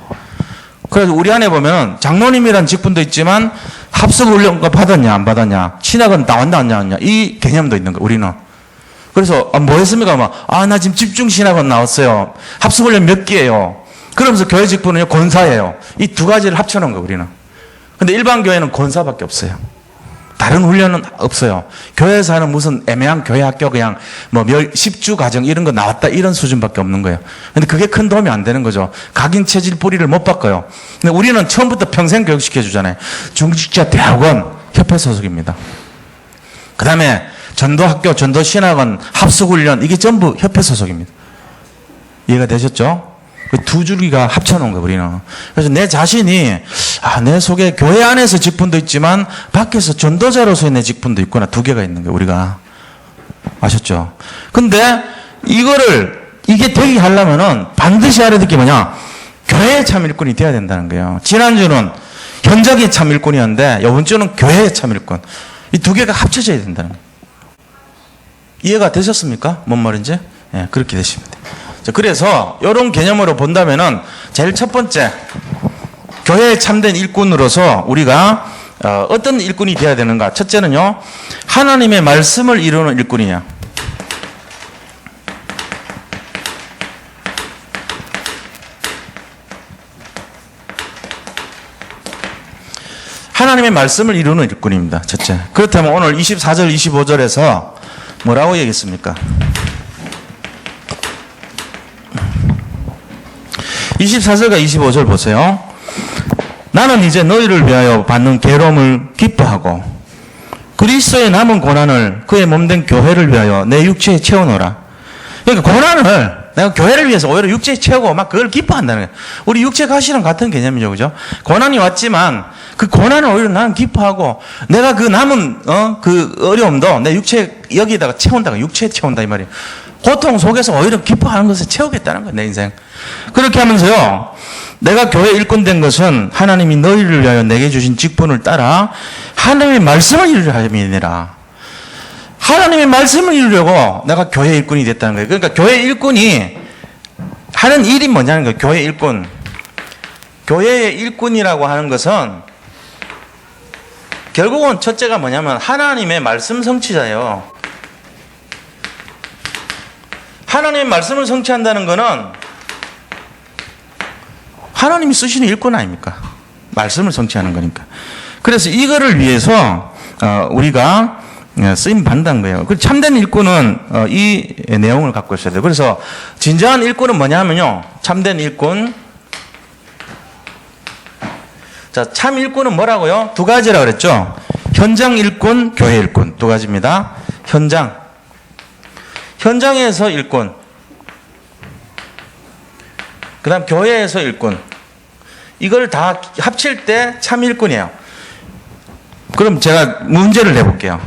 그래서 우리 안에 보면 장로님이라는 직분도 있지만 합숙훈련 받았냐, 안 받았냐, 신학은 나왔냐, 안 나왔냐, 이 개념도 있는 거예요, 우리는. 그래서 뭐 했습니까? 나 지금 집중신학원 나왔어요. 합숙훈련 몇 개예요. 그러면서 교회 직분은요, 권사예요. 이 두 가지를 합쳐놓은 거예요, 우리는. 근데 일반 교회는 권사밖에 없어요. 다른 훈련은 없어요. 교회에서 하는 무슨 애매한 교회 학교 그냥 10주 과정 이런 거 나왔다 이런 수준밖에 없는 거예요. 근데 그게 큰 도움이 안 되는 거죠. 각인 체질 뿌리를 못 바꿔요. 근데 우리는 처음부터 평생 교육시켜 주잖아요. 중직자 대학원 협회 소속입니다. 그 다음에 전도학교, 전도신학원, 합숙훈련, 이게 전부 협회 소속입니다. 이해가 되셨죠? 두 줄기가 합쳐놓은 거예요, 우리는. 그래서 내 자신이, 내 속에 교회 안에서 직분도 있지만, 밖에서 전도자로서의 내 직분도 있구나. 두 개가 있는 거예요, 우리가. 아셨죠? 근데, 이게 되게 하려면은, 반드시 알아야 될 게 뭐냐? 교회의 참 일꾼이 돼야 된다는 거예요. 지난주는 현장의 참 일꾼이었는데, 이번 주는 교회의 참 일꾼. 이 두 개가 합쳐져야 된다는 거예요. 이해가 되셨습니까? 뭔 말인지? 예, 그렇게 되시면 돼요. 그래서 이런 개념으로 본다면은 제일 첫 번째, 교회에 참된 일꾼으로서 우리가 어떤 일꾼이 되어야 되는가? 첫째는요, 하나님의 말씀을 이루는 일꾼이냐. 하나님의 말씀을 이루는 일꾼입니다. 첫째. 그렇다면 오늘 24절, 25절에서 뭐라고 얘기했습니까? 24절과 25절 보세요. 나는 이제 너희를 위하여 받는 괴로움을 기뻐하고 그리스도의 남은 고난을 그의 몸된 교회를 위하여 내 육체에 채워놓으라. 그러니까 고난을 내가 교회를 위해서 오히려 육체에 채우고 막 그걸 기뻐한다는 거예요. 우리 육체 가시랑 같은 개념이죠. 그죠? 고난이 왔지만 그 고난을 오히려 나는 기뻐하고 내가 그 남은 그 어려움도 내 육체 여기다가 채운다가 육체에 채운다 이 말이에요. 고통 속에서 오히려 기뻐하는 것을 채우겠다는 거예요, 내 인생. 그렇게 하면서요, 내가 교회 일꾼 된 것은 하나님이 너희를 위하여 내게 주신 직분을 따라 하나님의 말씀을 이루려 함이니라. 하나님의 말씀을 이루려고 내가 교회 일꾼이 됐다는 거예요. 그러니까 교회 일꾼이 하는 일이 뭐냐는 거예요, 교회 일꾼. 교회의 일꾼이라고 하는 것은 결국은 첫째가 뭐냐면 하나님의 말씀 성취자예요. 하나님의 말씀을 성취한다는 것은 하나님이 쓰시는 일꾼 아닙니까? 말씀을 성취하는 거니까. 그래서 이거를 위해서 우리가 쓰임 받는 거예요. 참된 일꾼은 이 내용을 갖고 있어야 돼요. 그래서 진정한 일꾼은 뭐냐면요, 참된 일꾼. 자, 참 일꾼은 뭐라고요? 두 가지라고 그랬죠. 현장 일꾼, 교회 일꾼. 두 가지입니다. 현장에서 일꾼. 그 다음 교회에서 일꾼. 이걸 다 합칠 때 참 일꾼이에요. 그럼 제가 문제를 내볼게요.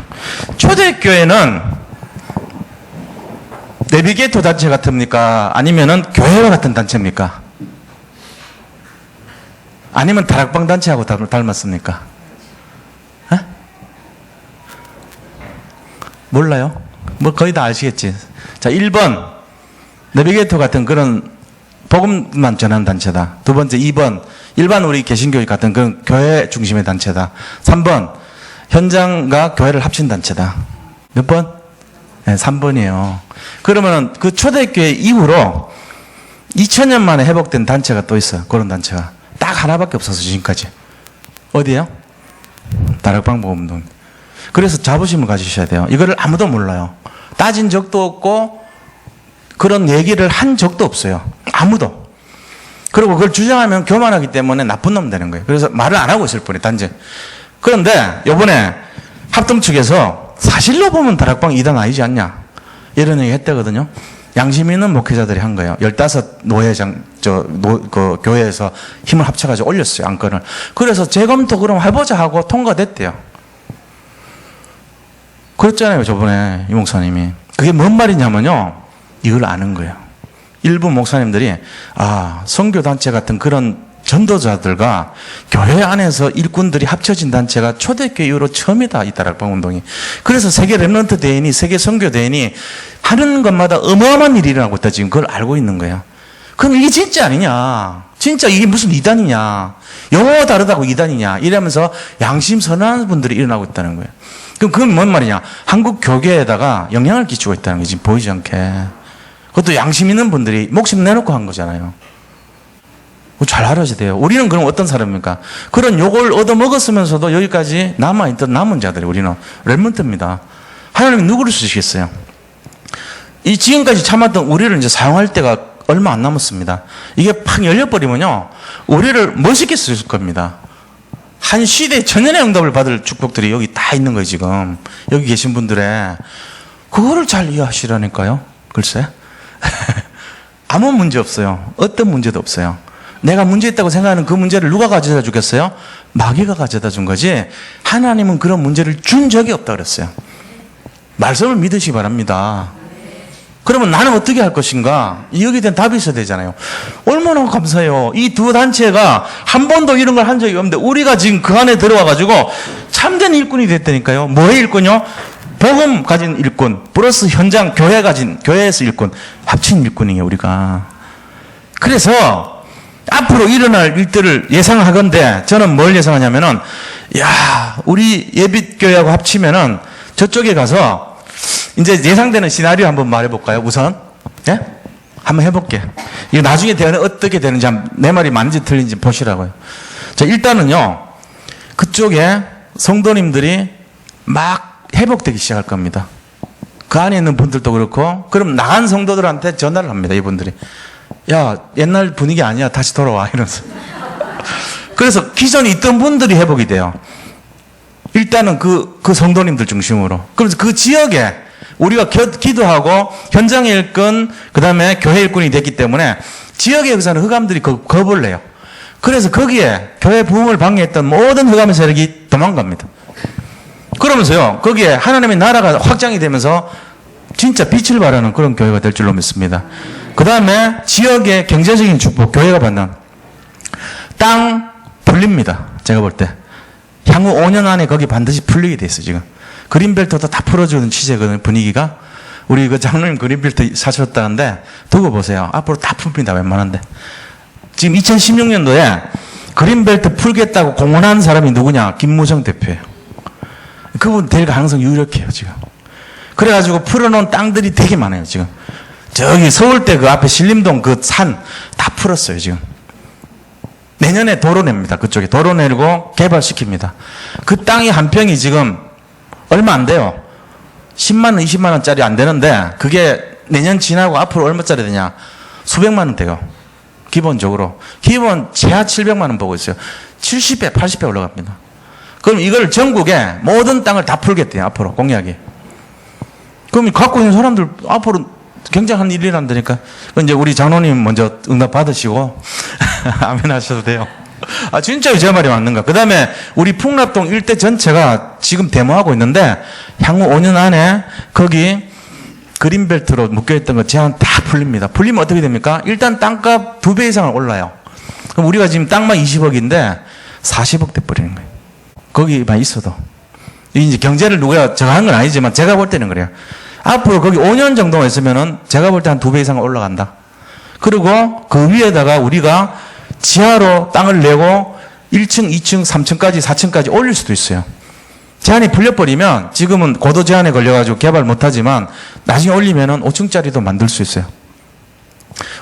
초대교회는 내비게이터 단체 같습니까? 아니면은 교회와 같은 단체입니까? 아니면 다락방 단체하고 닮았습니까? 에? 몰라요? 뭐 거의 다 아시겠지. 자, 1번 내비게이터 같은 그런 복음만 전하는 단체다. 두 번째 2번 일반 우리 개신교회 같은 그런 교회 중심의 단체다. 3번 현장과 교회를 합친 단체다. 몇 번? 네, 3번이에요. 그러면 그 초대교회 이후로 2000년 만에 회복된 단체가 또 있어요. 그런 단체가. 딱 하나밖에 없어서 지금까지. 어디예요? 다락방 복음동. 그래서 자부심을 가지셔야 돼요. 이거를 아무도 몰라요. 따진 적도 없고 그런 얘기를 한 적도 없어요. 아무도. 그리고 그걸 주장하면 교만하기 때문에 나쁜 놈 되는 거예요. 그래서 말을 안 하고 있을 뿐이에요, 단지. 그런데 요번에 합동 측에서 사실로 보면 다락방 2단 아니지 않냐, 이런 얘기 했다거든요. 양심 있는 목회자들이 한 거예요. 15 노회장, 그 교회에서 힘을 합쳐가지고 올렸어요, 안건을. 그래서 재검토 그럼 해보자 하고 통과됐대요. 그랬잖아요, 저번에 이 목사님이. 그게 뭔 말이냐면요, 이걸 아는 거예요. 일부 목사님들이, 선교단체 같은 그런 전도자들과 교회 안에서 일꾼들이 합쳐진 단체가 초대교회 이후로 처음이다, 이 다락방 운동이. 그래서 세계 렘넌트 대인이, 세계 선교 대인이 하는 것마다 어마어마한 일이 일어나고 있다, 지금 그걸 알고 있는 거예요. 그럼 이게 진짜 아니냐? 진짜 이게 무슨 이단이냐? 영어가 다르다고 이단이냐? 이러면서 양심 선한 분들이 일어나고 있다는 거예요. 그럼 그건 뭔 말이냐? 한국 교계에다가 영향을 끼치고 있다는 게 지금 보이지 않게. 그것도 양심 있는 분들이 목숨 내놓고 한 거잖아요. 잘 알아야 돼요. 우리는 그럼 어떤 사람입니까? 그런 욕을 얻어먹었으면서도 여기까지 남아있던 남은 자들이 우리는 렘넌트입니다. 하나님이 누구를 쓰시겠어요? 이 지금까지 참았던 우리를 이제 사용할 때가 얼마 안 남았습니다. 이게 팍 열려버리면요, 우리를 멋있게 쓰실 겁니다. 한 시대에 천년의 응답을 받을 축복들이 여기 다 있는 거예요, 지금. 여기 계신 분들의. 그거를 잘 이해하시라니까요. 글쎄. 아무 문제 없어요. 어떤 문제도 없어요. 내가 문제 있다고 생각하는 그 문제를 누가 가져다 주겠어요? 마귀가 가져다 준 거지, 하나님은 그런 문제를 준 적이 없다 그랬어요. 말씀을 믿으시기 바랍니다. 그러면 나는 어떻게 할 것인가? 여기에 대한 답이 있어야 되잖아요. 얼마나 감사해요. 이 두 단체가 한 번도 이런 걸 한 적이 없는데 우리가 지금 그 안에 들어와가지고 참된 일꾼이 됐다니까요. 뭐의 일꾼이요? 복음 가진 일꾼 플러스 현장 교회 가진, 교회에서 일꾼, 합친 일꾼이에요, 우리가. 그래서 앞으로 일어날 일들을 예상하건대 저는 뭘 예상하냐면은, 우리 예빛교회하고 합치면은 저쪽에 가서 이제 예상되는 시나리오 한번 말해볼까요? 우선 한번 해볼게. 이거 나중에 대화는 어떻게 되는지 내 말이 맞는지 틀린지 보시라고요. 자, 일단은요, 그쪽에 성도님들이 막 회복되기 시작할 겁니다. 그 안에 있는 분들도 그렇고. 그럼 나간 성도들한테 전화를 합니다, 이분들이. 야, 옛날 분위기 아니야, 다시 돌아와, 이러면서. 그래서 기존에 있던 분들이 회복이 돼요. 일단은 그 성도님들 중심으로. 그래서 그 지역에 우리가 기도하고 현장 일꾼, 그 다음에 교회 일꾼이 됐기 때문에 지역에 의사는 흑암들이 겁을 내요. 그래서 거기에 교회 부흥을 방해했던 모든 흑암의 세력이 도망갑니다. 그러면서요, 거기에 하나님의 나라가 확장이 되면서 진짜 빛을 발하는 그런 교회가 될 줄로 믿습니다. 그 다음에 지역의 경제적인 축복, 교회가 받는 땅 풀립니다. 제가 볼 때. 향후 5년 안에 거기 반드시 풀리게 돼 있어요, 지금. 그린벨트도 다 풀어주는 취재거든요, 분위기가. 우리 그 장로님 그린벨트 사셨다는데, 두고 보세요. 앞으로 다 풉니다, 웬만한데. 지금 2016년도에 그린벨트 풀겠다고 공언한 사람이 누구냐? 김무성 대표예요. 그분 될 가능성이 유력해요, 지금. 그래가지고 풀어놓은 땅들이 되게 많아요, 지금. 저기 서울대 그 앞에 신림동 그 산 다 풀었어요, 지금. 내년에 도로 냅니다. 그쪽에 도로 내고 개발시킵니다. 그 땅이 한 평이 지금 얼마 안 돼요. 10만 원, 20만 원짜리 안 되는데 그게 내년 지나고 앞으로 얼마짜리 되냐? 수백만 원 돼요. 기본적으로. 기본 최하 700만 원 보고 있어요. 70배, 80배 올라갑니다. 그럼 이걸 전국에 모든 땅을 다 풀겠대요. 앞으로 공약이. 그럼 갖고 있는 사람들 앞으로 굉장한 일이란다니까. 이제 우리 장로님 먼저 응답 받으시고 아멘 하셔도 돼요. 아, 진짜요? 제 말이 맞는가? 그 다음에 우리 풍납동 일대 전체가 지금 데모하고 있는데 향후 5년 안에 거기 그린벨트로 묶여있던 거 제한 다 풀립니다. 풀리면 어떻게 됩니까? 일단 땅값 2배 이상을 올라요. 그럼 우리가 지금 땅만 20억인데 40억 돼버리는 거예요. 거기만 있어도. 이제 경제를 누가 정하는 건 아니지만 제가 볼 때는 그래요. 앞으로 거기 5년 정도만 있으면은 제가 볼 때 한 2배 이상 올라간다. 그리고 그 위에다가 우리가 지하로 땅을 내고 1층, 2층, 3층까지, 4층까지 올릴 수도 있어요. 제한이 풀려버리면 지금은 고도 제한에 걸려가지고 개발 못하지만 나중에 올리면은 5층짜리도 만들 수 있어요.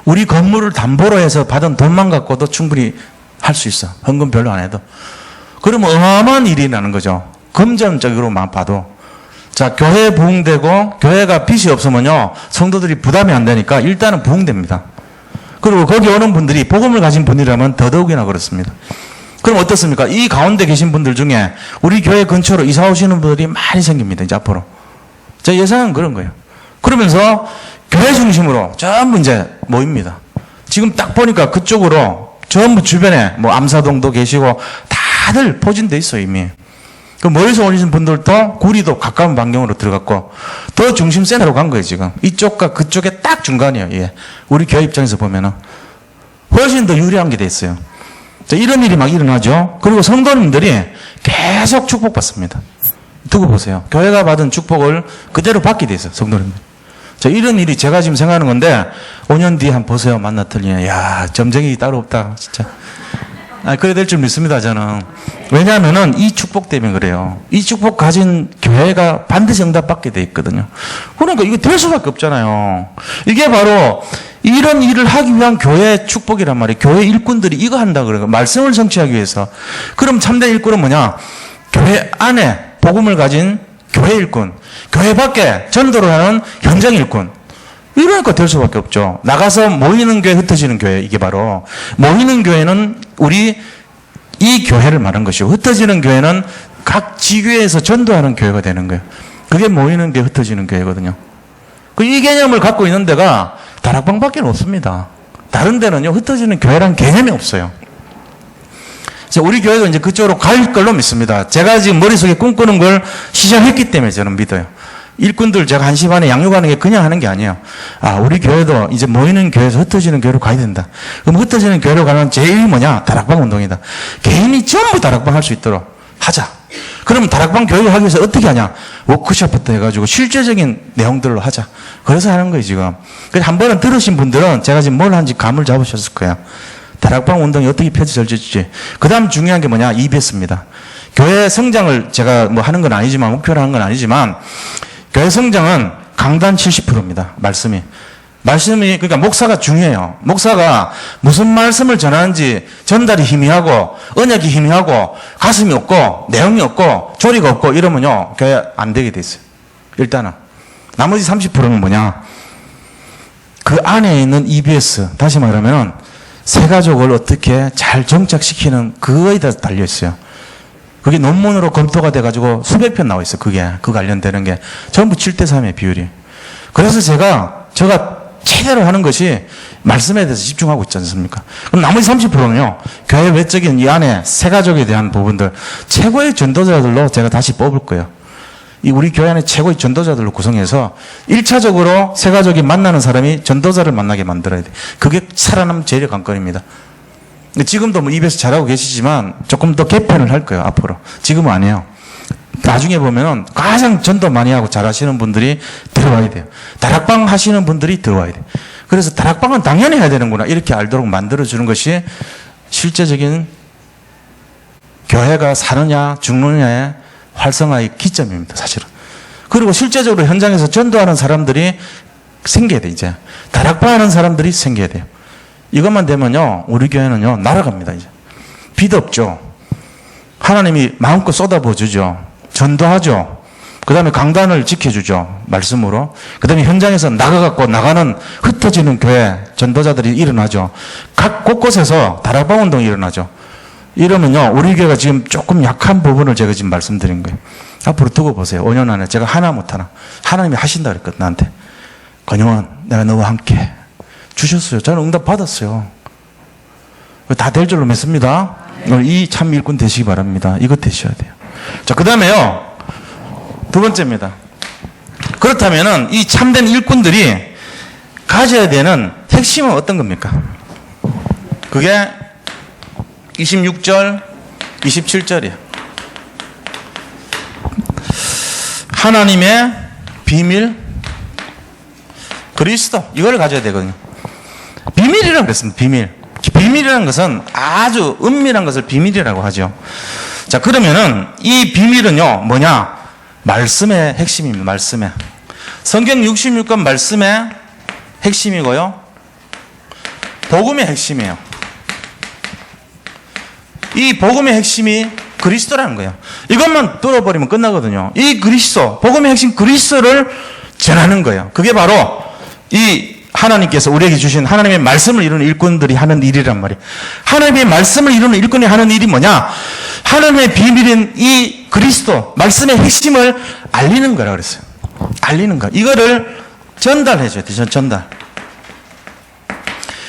우리 건물을 담보로 해서 받은 돈만 갖고도 충분히 할 수 있어. 헌금 별로 안 해도. 그러면 어마어마한 일이 나는 거죠. 금전적으로만 봐도. 자, 교회 부흥되고 교회가 빚이 없으면요 성도들이 부담이 안 되니까 일단은 부흥됩니다. 그리고 거기 오는 분들이 복음을 가진 분이라면 더더욱이나 그렇습니다. 그럼 어떻습니까? 이 가운데 계신 분들 중에 우리 교회 근처로 이사 오시는 분들이 많이 생깁니다. 이제 앞으로. 제 예상은 그런 거예요. 그러면서 교회 중심으로 전부 이제 모입니다. 지금 딱 보니까 그쪽으로 전부 주변에 뭐 암사동도 계시고 다들 포진돼 있어요, 이미. 그 멀리서 오시는 분들도 구리도 가까운 반경으로 들어갔고 더 중심 센터로 간 거예요, 지금. 이쪽과 그쪽에 딱 중간이에요, 예. 우리 교회 입장에서 보면은. 훨씬 더 유리한 게 됐어요. 자, 이런 일이 막 일어나죠. 그리고 성도님들이 계속 축복받습니다. 두고 보세요. 교회가 받은 축복을 그대로 받게 돼 있어요, 성도님들. 자, 이런 일이 제가 지금 생각하는 건데 5년 뒤에 한번 보세요, 만났더니. 야, 점쟁이 따로 없다, 진짜. 아, 그래 될 줄 믿습니다, 저는. 왜냐하면은 이 축복 때문에 그래요. 이 축복 가진 교회가 반드시 응답받게 돼 있거든요. 그러니까 이게 될 수밖에 없잖아요. 이게 바로 이런 일을 하기 위한 교회 축복이란 말이에요. 교회 일꾼들이 이거 한다 그래요. 말씀을 성취하기 위해서. 그럼 참된 일꾼은 뭐냐? 교회 안에 복음을 가진 교회 일꾼, 교회 밖에 전도를 하는 현장 일꾼. 이러니까 될 수밖에 없죠. 나가서 모이는 교회, 흩어지는 교회, 이게 바로. 모이는 교회는 우리 이 교회를 말하는 것이고, 흩어지는 교회는 각 지교회에서 전도하는 교회가 되는 거예요. 그게 모이는 교회, 흩어지는 교회거든요. 이 개념을 갖고 있는 데가 다락방밖에 없습니다. 다른 데는요, 흩어지는 교회란 개념이 없어요. 우리 교회도 이제 그쪽으로 갈 걸로 믿습니다. 제가 지금 머릿속에 꿈꾸는 걸 시작했기 때문에 저는 믿어요. 일꾼들 제가 1시 반에 양육하는 게 그냥 하는 게 아니에요. 아, 우리 교회도 이제 모이는 교회에서 흩어지는 교회로 가야 된다. 그럼 흩어지는 교회로 가면 제일 뭐냐? 다락방 운동이다. 개인이 전부 다락방 할 수 있도록 하자. 그러면 다락방 교육을 하기 위해서 어떻게 하냐? 워크숍부터 해가지고 실제적인 내용들로 하자. 그래서 하는 거예요, 지금. 그래서 한 번은 들으신 분들은 제가 지금 뭘 하는지 감을 잡으셨을 거예요. 다락방 운동이 어떻게 펼쳐질지. 그 다음 중요한 게 뭐냐? EBS입니다. 교회 성장을 제가 뭐 하는 건 아니지만, 목표로 하는 건 아니지만, 교회 성장은 강단 70%입니다. 말씀이, 그러니까 목사가 중요해요. 목사가 무슨 말씀을 전하는지 전달이 희미하고, 언약이 희미하고, 가슴이 없고, 내용이 없고, 조리가 없고, 이러면요, 교회 안 되게 돼 있어요. 일단은. 나머지 30%는 뭐냐? 그 안에 있는 EBS, 다시 말하면, 새 가족을 어떻게 잘 정착시키는 그거에 다 달려있어요. 그게 논문으로 검토가 돼가지고 수백 편 나와 있어요. 그 관련되는 게. 전부 7대3의 비율이. 그래서 제가 최대로 하는 것이 말씀에 대해서 집중하고 있지 않습니까? 그럼 나머지 30%는요, 교회 외적인 이 안에 새 가족에 대한 부분들, 최고의 전도자들로 제가 다시 뽑을 거예요. 이 우리 교회 안에 최고의 전도자들로 구성해서 1차적으로 세 가족이 만나는 사람이 전도자를 만나게 만들어야 돼. 그게 살아남는 제일 관건입니다. 지금도 뭐 입에서 잘하고 계시지만 조금 더 개편을 할 거예요, 앞으로. 지금은 안 해요. 나중에 보면은 가장 전도 많이 하고 잘하시는 분들이 들어와야 돼요. 다락방 하시는 분들이 들어와야 돼요. 그래서 다락방은 당연히 해야 되는구나, 이렇게 알도록 만들어주는 것이 실제적인 교회가 사느냐 죽느냐의 활성화의 기점입니다, 사실은. 그리고 실제적으로 현장에서 전도하는 사람들이 생겨야 돼, 이제. 다락방 하는 사람들이 생겨야 돼요. 이것만 되면요, 우리 교회는요, 날아갑니다, 이제. 빚 없죠. 하나님이 마음껏 쏟아부어 주죠. 전도하죠. 그 다음에 강단을 지켜주죠. 말씀으로. 그 다음에 현장에서 나가갖고 나가는 흩어지는 교회 전도자들이 일어나죠. 각 곳곳에서 다락방 운동이 일어나죠. 이러면요, 우리 교회가 지금 조금 약한 부분을 제가 지금 말씀드린 거예요. 앞으로 두고 보세요. 5년 안에 제가 하나 못하나. 하나님이 하신다 그랬거든, 나한테. 권영원, 내가 너와 함께 주셨어요. 저는 응답 받았어요. 다 될 줄로 믿습니다. 이 참 일꾼 되시기 바랍니다. 이거 되셔야 돼요. 자, 그 다음에요, 두 번째입니다. 그렇다면은 이 참된 일꾼들이 가져야 되는 핵심은 어떤 겁니까? 그게 26절, 27절이에요. 하나님의 비밀, 그리스도, 이걸 가져야 되거든요. 비밀이라고 그랬습니다. 비밀. 비밀이라는 것은 아주 은밀한 것을 비밀이라고 하죠. 자, 그러면은 이 비밀은요, 뭐냐? 말씀의 핵심입니다. 말씀의. 성경 66권 말씀의 핵심이고요. 복음의 핵심이에요. 이 복음의 핵심이 그리스도라는 거예요. 이것만 들어버리면 끝나거든요. 이 그리스도, 복음의 핵심 그리스도를 전하는 거예요. 그게 바로 이 하나님께서 우리에게 주신 하나님의 말씀을 이루는 일꾼들이 하는 일이란 말이에요. 하나님의 말씀을 이루는 일꾼이 하는 일이 뭐냐? 하나님의 비밀인 이 그리스도, 말씀의 핵심을 알리는 거라 그랬어요. 알리는 거. 이거를 전달해줘야 돼요. 전달.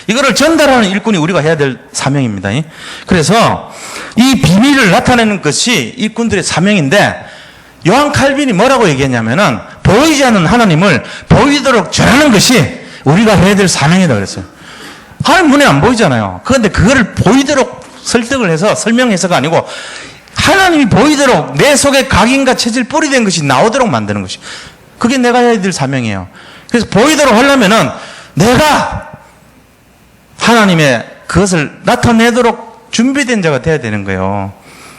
이거를 전달하는 일꾼이 우리가 해야 될 사명입니다. 그래서 이 비밀을 나타내는 것이 일꾼들의 사명인데, 요한 칼빈이 뭐라고 얘기했냐면은 보이지 않는 하나님을 보이도록 전하는 것이 우리가 해야 될 사명이다 그랬어요. 하나님 눈에 안 보이잖아요. 그런데 그거를 보이도록 설득을 해서 설명해서가 아니고 하나님이 보이도록 내 속에 각인과 체질 뿌리된 것이 나오도록 만드는 것이, 그게 내가 해야 될 사명이에요. 그래서 보이도록 하려면은 내가 하나님의 그것을 나타내도록 준비된 자가 돼야 되는 거예요.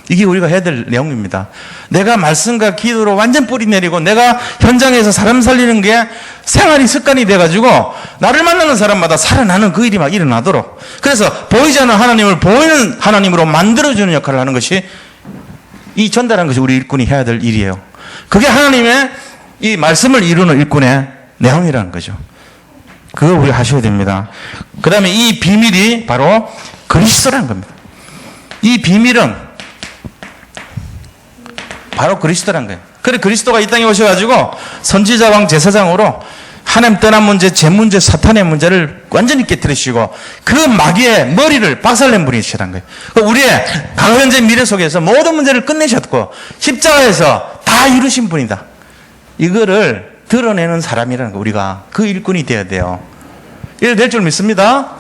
이게 우리가 해야 될 내용입니다. 내가 말씀과 기도로 완전 뿌리 내리고 내가 현장에서 사람 살리는 게 생활이 습관이 돼가지고 나를 만나는 사람마다 살아나는 그 일이 막 일어나도록, 그래서 보이지 않는 하나님을 보이는 하나님으로 만들어주는 역할을 하는 것이, 이 전달하는 것이 우리 일꾼이 해야 될 일이에요. 그게 하나님의 이 말씀을 이루는 일꾼의 내용이라는 거죠. 그걸 우리 하셔야 됩니다. 그 다음에 이 비밀이 바로 그리스도라는 겁니다. 이 비밀은 바로 그리스도란 거예요. 그래, 그리스도가 이 땅에 오셔가지고 선지자 왕 제사장으로 하나님 떠난 문제, 제 문제, 사탄의 문제를 완전히 깨뜨리시고 그 마귀의 머리를 박살낸 분이시란 거예요. 우리의 과거, 현재, 미래 속에서 모든 문제를 끝내셨고 십자가에서 다 이루신 분이다. 이거를 드러내는 사람이라는 거, 우리가 그 일꾼이 되어야 돼요. 이래 될 줄 믿습니다.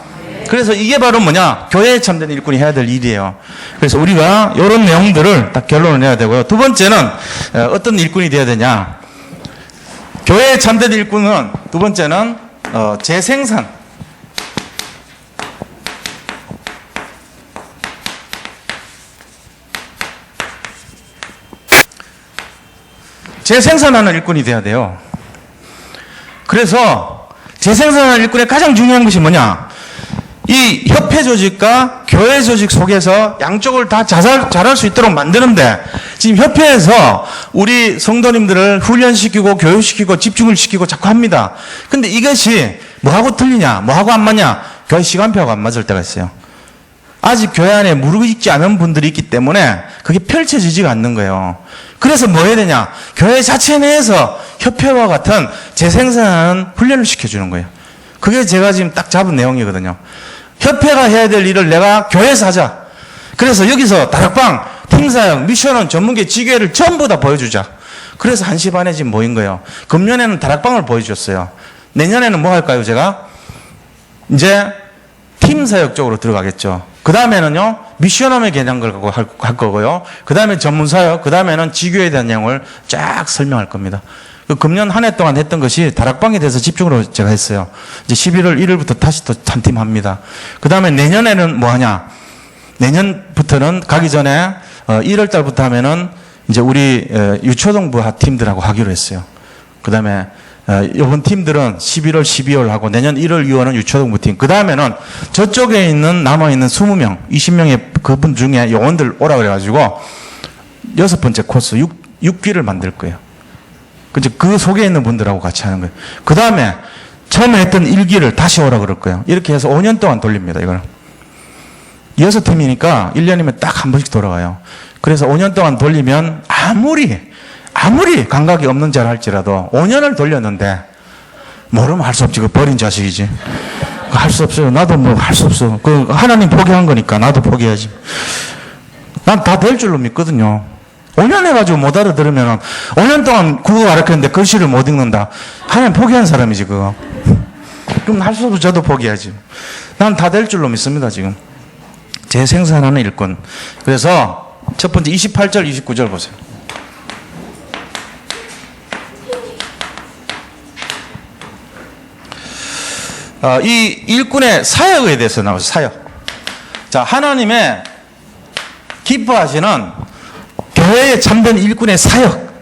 그래서 이게 바로 뭐냐? 교회에 참된 일꾼이 해야 될 일이에요. 그래서 우리가 이런 내용들을 딱 결론을 내야 되고요. 두 번째는 어떤 일꾼이 되어야 되냐? 교회에 참된 일꾼은 두 번째는 재생산. 재생산하는 일꾼이 되어야 돼요. 그래서 재생산하는 일꾼의 가장 중요한 것이 뭐냐? 이 협회 조직과 교회 조직 속에서 양쪽을 다 잘할 수 있도록 만드는데, 지금 협회에서 우리 성도님들을 훈련시키고 교육시키고 집중을 시키고 자꾸 합니다. 근데 이것이 뭐하고 틀리냐, 뭐하고 안 맞냐? 교회 시간표하고 안 맞을 때가 있어요. 아직 교회 안에 무르익지 있지 않은 분들이 있기 때문에 그게 펼쳐지지가 않는 거예요. 그래서 뭐 해야 되냐? 교회 자체 내에서 협회와 같은 재생산하는 훈련을 시켜주는 거예요. 그게 제가 지금 딱 잡은 내용이거든요. 협회가 해야 될 일을 내가 교회에서 하자. 그래서 여기서 다락방, 팀사역, 미션원, 전문계, 지교회를 전부 다 보여주자. 그래서 1시 반에 지금 모인 거예요. 금년에는 다락방을 보여줬어요. 내년에는 뭐 할까요, 제가? 이제 팀 사역 쪽으로 들어가겠죠. 그 다음에는요, 미션홈의 개념을 갖고 할 거고요. 그 다음에 전문 사역, 그 다음에는 지교에 대한 내용을 쫙 설명할 겁니다. 그 금년 한 해 동안 했던 것이 다락방에 대해서 집중으로 제가 했어요. 이제 11월 1일부터 다시 또 한 팀 합니다. 그 다음에 내년에는 뭐 하냐? 내년부터는 가기 전에 1월 달부터 하면은 이제 우리 유초동부 팀들하고 하기로 했어요. 그 다음에 이번 팀들은 11월, 12월 하고 내년 1월, 2월은 유초동부 팀. 그 다음에는 저쪽에 있는 남아있는 20명, 20명의 그분 중에 요원들 오라 그래가지고 6번째 코스 6기를 만들 거예요. 그 속에 있는 분들하고 같이 하는 거예요. 그 다음에 처음에 했던 1기를 다시 오라 그럴 거예요. 이렇게 해서 5년 동안 돌립니다, 이걸. 6팀이니까 1년이면 딱 한 번씩 돌아가요. 그래서 5년 동안 돌리면 아무리 감각이 없는 자를 할지라도 5년을 돌렸는데 모르면 할 수 없지. 그 버린 자식이지. 할 수 없어요. 나도 뭐 할 수 없어. 그 하나님 포기한 거니까 나도 포기해야지. 난 다 될 줄로 믿거든요. 5년 해가지고 못 알아들으면 5년 동안 국어 가르쳤는데 글씨를 못 읽는다. 하나님 포기한 사람이지 그거. 그럼 할 수 없어. 저도 포기해야지. 난 다 될 줄로 믿습니다 지금. 재생산하는 일꾼. 그래서 첫 번째 28절 29절 보세요. 이 일꾼의 사역에 대해서 나와서 사역. 자, 하나님의 기뻐하시는 교회에 참된 일꾼의 사역.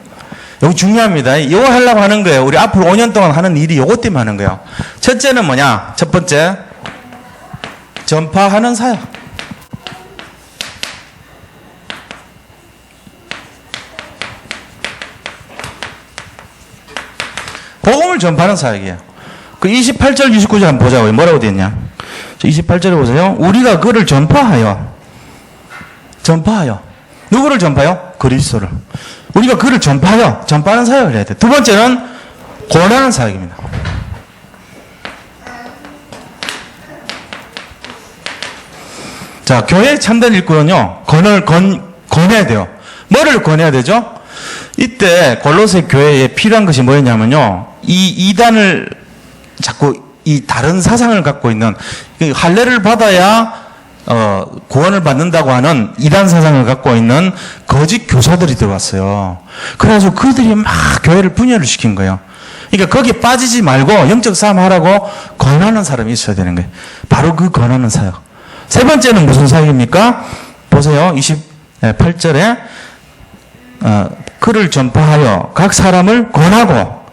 이거 중요합니다. 이거 하려고 하는 거예요. 우리 앞으로 5년 동안 하는 일이 이것 때문에 하는 거예요. 첫째는 뭐냐? 첫 번째, 전파하는 사역. 복음을 전파하는 사역이에요. 그 28절, 29절 한번 보자고요. 뭐라고 되어 있냐? 28절에 보세요. 우리가 그를 전파하여. 누구를 전파요? 그리스도를. 우리가 그를 전파하여. 전파하는 사역을 해야 돼. 두 번째는 권하는 사역입니다. 자, 교회에 참된 일꾼은요, 권해야 돼요. 뭐를 권해야 되죠? 이때 골로새 교회에 필요한 것이 뭐였냐면요, 이 이단을 자꾸 이 다른 사상을 갖고 있는, 할례를 받아야 구원을 받는다고 하는 이단 사상을 갖고 있는 거짓 교사들이 들어왔어요. 그래가지고 그들이 막 교회를 분열을 시킨 거예요. 그러니까 거기에 빠지지 말고 영적 싸움 하라고 권하는 사람이 있어야 되는 거예요. 바로 그 권하는 사역. 세 번째는 무슨 사역입니까? 보세요. 28절에 그를 전파하여 각 사람을 권하고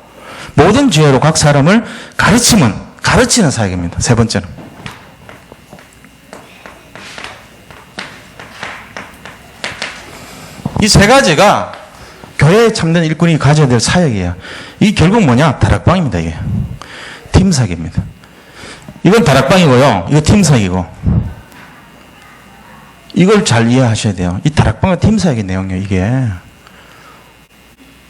모든 지혜로 각 사람을 가르치는 사역입니다. 세 번째는. 이 세 가지가 교회에 참된 일꾼이 가져야 될 사역이에요. 이 결국 뭐냐? 다락방입니다. 이게 팀 사역입니다. 이건 다락방이고요. 이거 팀 사역이고. 이걸 잘 이해하셔야 돼요. 이 다락방과 팀 사역의 내용이에요. 이게.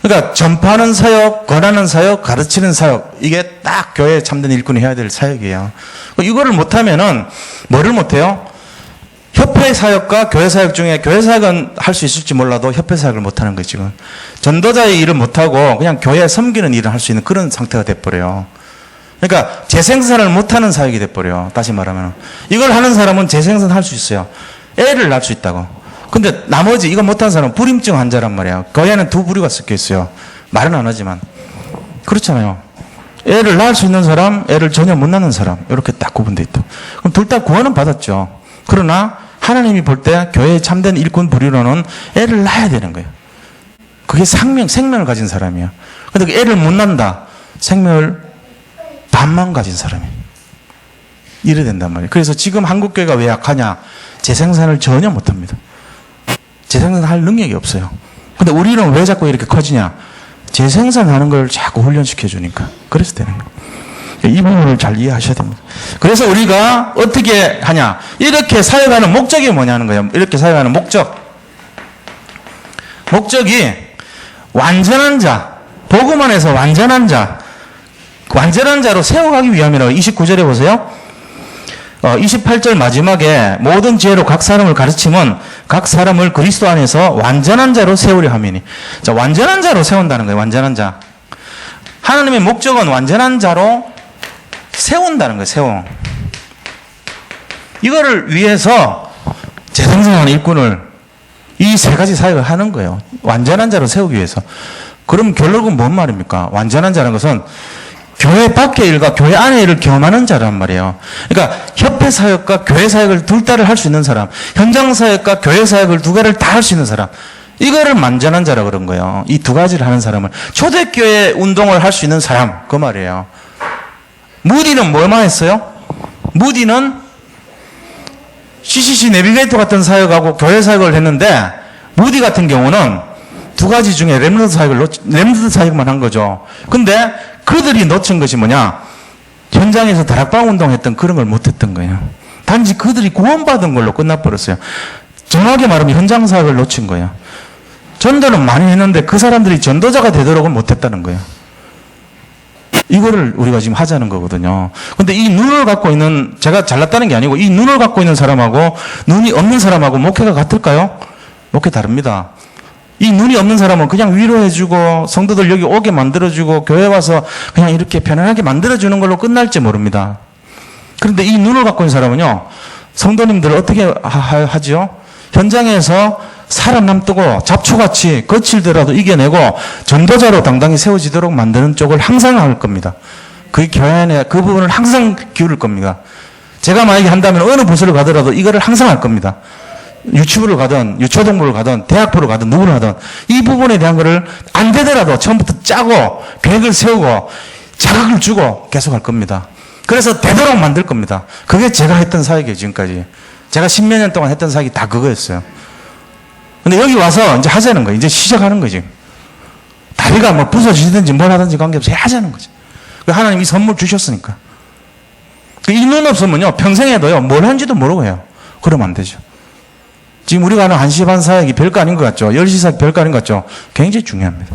그러니까 전파하는 사역, 권하는 사역, 가르치는 사역, 이게 딱 교회에 참된 일꾼이 해야 될 사역이에요. 이거를 못하면은 뭐를 못해요? 협회 사역과 교회 사역 중에 교회 사역은 할 수 있을지 몰라도 협회 사역을 못하는 거예요. 지금 전도자의 일을 못하고 그냥 교회에 섬기는 일을 할 수 있는 그런 상태가 돼버려요. 그러니까 재생산을 못하는 사역이 돼버려요. 다시 말하면 이걸 하는 사람은 재생산 할 수 있어요. 애를 낳을 수 있다고. 근데 나머지 이거 못하는 사람은 불임증 환자란 말이에요. 거기에는 두 부류가 섞여 있어요. 말은 안 하지만 그렇잖아요. 애를 낳을 수 있는 사람, 애를 전혀 못 낳는 사람, 이렇게 딱 구분되어 있다. 그럼 둘 다 구원은 받았죠. 그러나 하나님이 볼 때 교회에 참된 일꾼 부류로는 애를 낳아야 되는 거예요. 그게 생명을 가진 사람이에요. 근데 그 애를 못 낳는다. 생명을 반만 가진 사람이에요. 이래 된단 말이에요. 그래서 지금 한국교회가 왜 약하냐? 재생산을 전혀 못합니다. 재생산할 능력이 없어요. 근데 우리는 왜 자꾸 이렇게 커지냐? 재생산하는 걸 자꾸 훈련시켜 주니까. 그래서 되는 거예요. 이 부분을 잘 이해하셔야 됩니다. 그래서 우리가 어떻게 하냐? 이렇게 사역하는 목적이 뭐냐는 거예요. 이렇게 사역하는 목적이 완전한 자, 복음 안에서 완전한 자로 세워가기 위함이라고. 29절에 보세요. 28절 마지막에 모든 지혜로 각 사람을 가르치면 각 사람을 그리스도 안에서 완전한 자로 세우려 함이니. 자, 완전한 자로 세운다는 거예요. 완전한 자. 하나님의 목적은 완전한 자로 세운다는 거예요. 세워. 이거를 위해서 재생성하는 일꾼을 이 세 가지 사역을 하는 거예요. 완전한 자로 세우기 위해서. 그럼 결론은 뭔 말입니까? 완전한 자라는 것은 교회 밖의 일과 교회 안의 일을 겸하는 자란 말이에요. 그러니까 협회 사역과 교회 사역을 둘 다를 할 수 있는 사람, 현장 사역과 교회 사역을 두 개를 다 할 수 있는 사람, 이거를 완전한 자라 그런 거예요. 이 두 가지를 하는 사람을. 초대교회 운동을 할 수 있는 사람, 그 말이에요. 무디는 뭐만 했어요? 무디는 CCC 내비게이터 같은 사역하고 교회 사역을 했는데, 무디 같은 경우는 두 가지 중에 렘넌트 사역만 한 거죠. 근데 그들이 놓친 것이 뭐냐? 현장에서 다락방 운동했던 그런 걸 못했던 거예요. 단지 그들이 구원받은 걸로 끝나버렸어요. 정확히 말하면 현장 사역을 놓친 거예요. 전도는 많이 했는데 그 사람들이 전도자가 되도록은 못했다는 거예요. 이거를 우리가 지금 하자는 거거든요. 근데 이 눈을 갖고 있는, 제가 잘났다는 게 아니고, 이 눈을 갖고 있는 사람하고 눈이 없는 사람하고 목회가 같을까요? 목회 다릅니다. 이 눈이 없는 사람은 그냥 위로해주고 성도들 여기 오게 만들어주고 교회 와서 그냥 이렇게 편안하게 만들어주는 걸로 끝날지 모릅니다. 그런데 이 눈을 갖고 있는 사람은요, 성도님들 어떻게 하지요? 현장에서 살아남고 잡초같이 거칠더라도 이겨내고 전도자로 당당히 세워지도록 만드는 쪽을 항상 할 겁니다. 그 교회 안에 그 부분을 항상 기울일 겁니다. 제가 만약에 한다면 어느 부서를 가더라도 이거를 항상 할 겁니다. 유치부를 가든 유초동부를 가든 대학부를 가든 누구를 하든 이 부분에 대한 거를 안 되더라도 처음부터 짜고 계획을 세우고 자극을 주고 계속 할 겁니다. 그래서 되도록 만들 겁니다. 그게 제가 했던 사역이에요. 지금까지 제가 10몇 년 동안 했던 사역이 다 그거였어요. 근데 여기 와서 이제 하자는 거예요. 이제 시작하는 거지. 다리가 뭐 부서지든지 뭘 하든지 관계없이 하자는 거지. 하나님이 선물 주셨으니까. 이 눈 없으면요 평생에도요 뭘 하는지도 모르고 해요. 그러면 안 되죠. 지금 우리가 하는 1시 반 사역이 별거 아닌 것 같죠? 10시 사역 별거 아닌 것 같죠? 굉장히 중요합니다.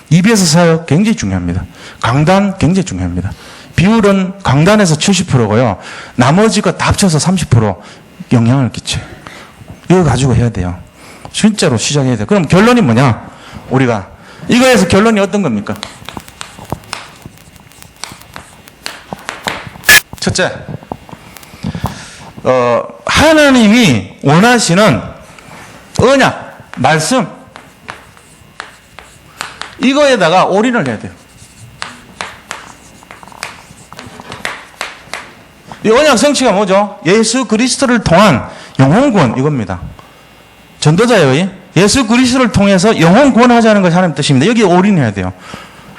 EBS 사역 굉장히 중요합니다. 강단 굉장히 중요합니다. 비율은 강단에서 70%고요. 나머지 거 다 합쳐서 30% 영향을 끼쳐요. 이거 가지고 해야 돼요. 진짜로 시작해야 돼요. 그럼 결론이 뭐냐? 우리가 이거에서 결론이 어떤 겁니까? 첫째, 하나님이 원하시는 언약, 말씀, 이거에다가 올인을 해야 돼요. 이 언약 성취가 뭐죠? 예수 그리스도를 통한 영혼구원, 이겁니다. 전도자의 예수 그리스도를 통해서 영혼구원하자는 것이 하나님의 뜻입니다. 여기에 올인해야 돼요.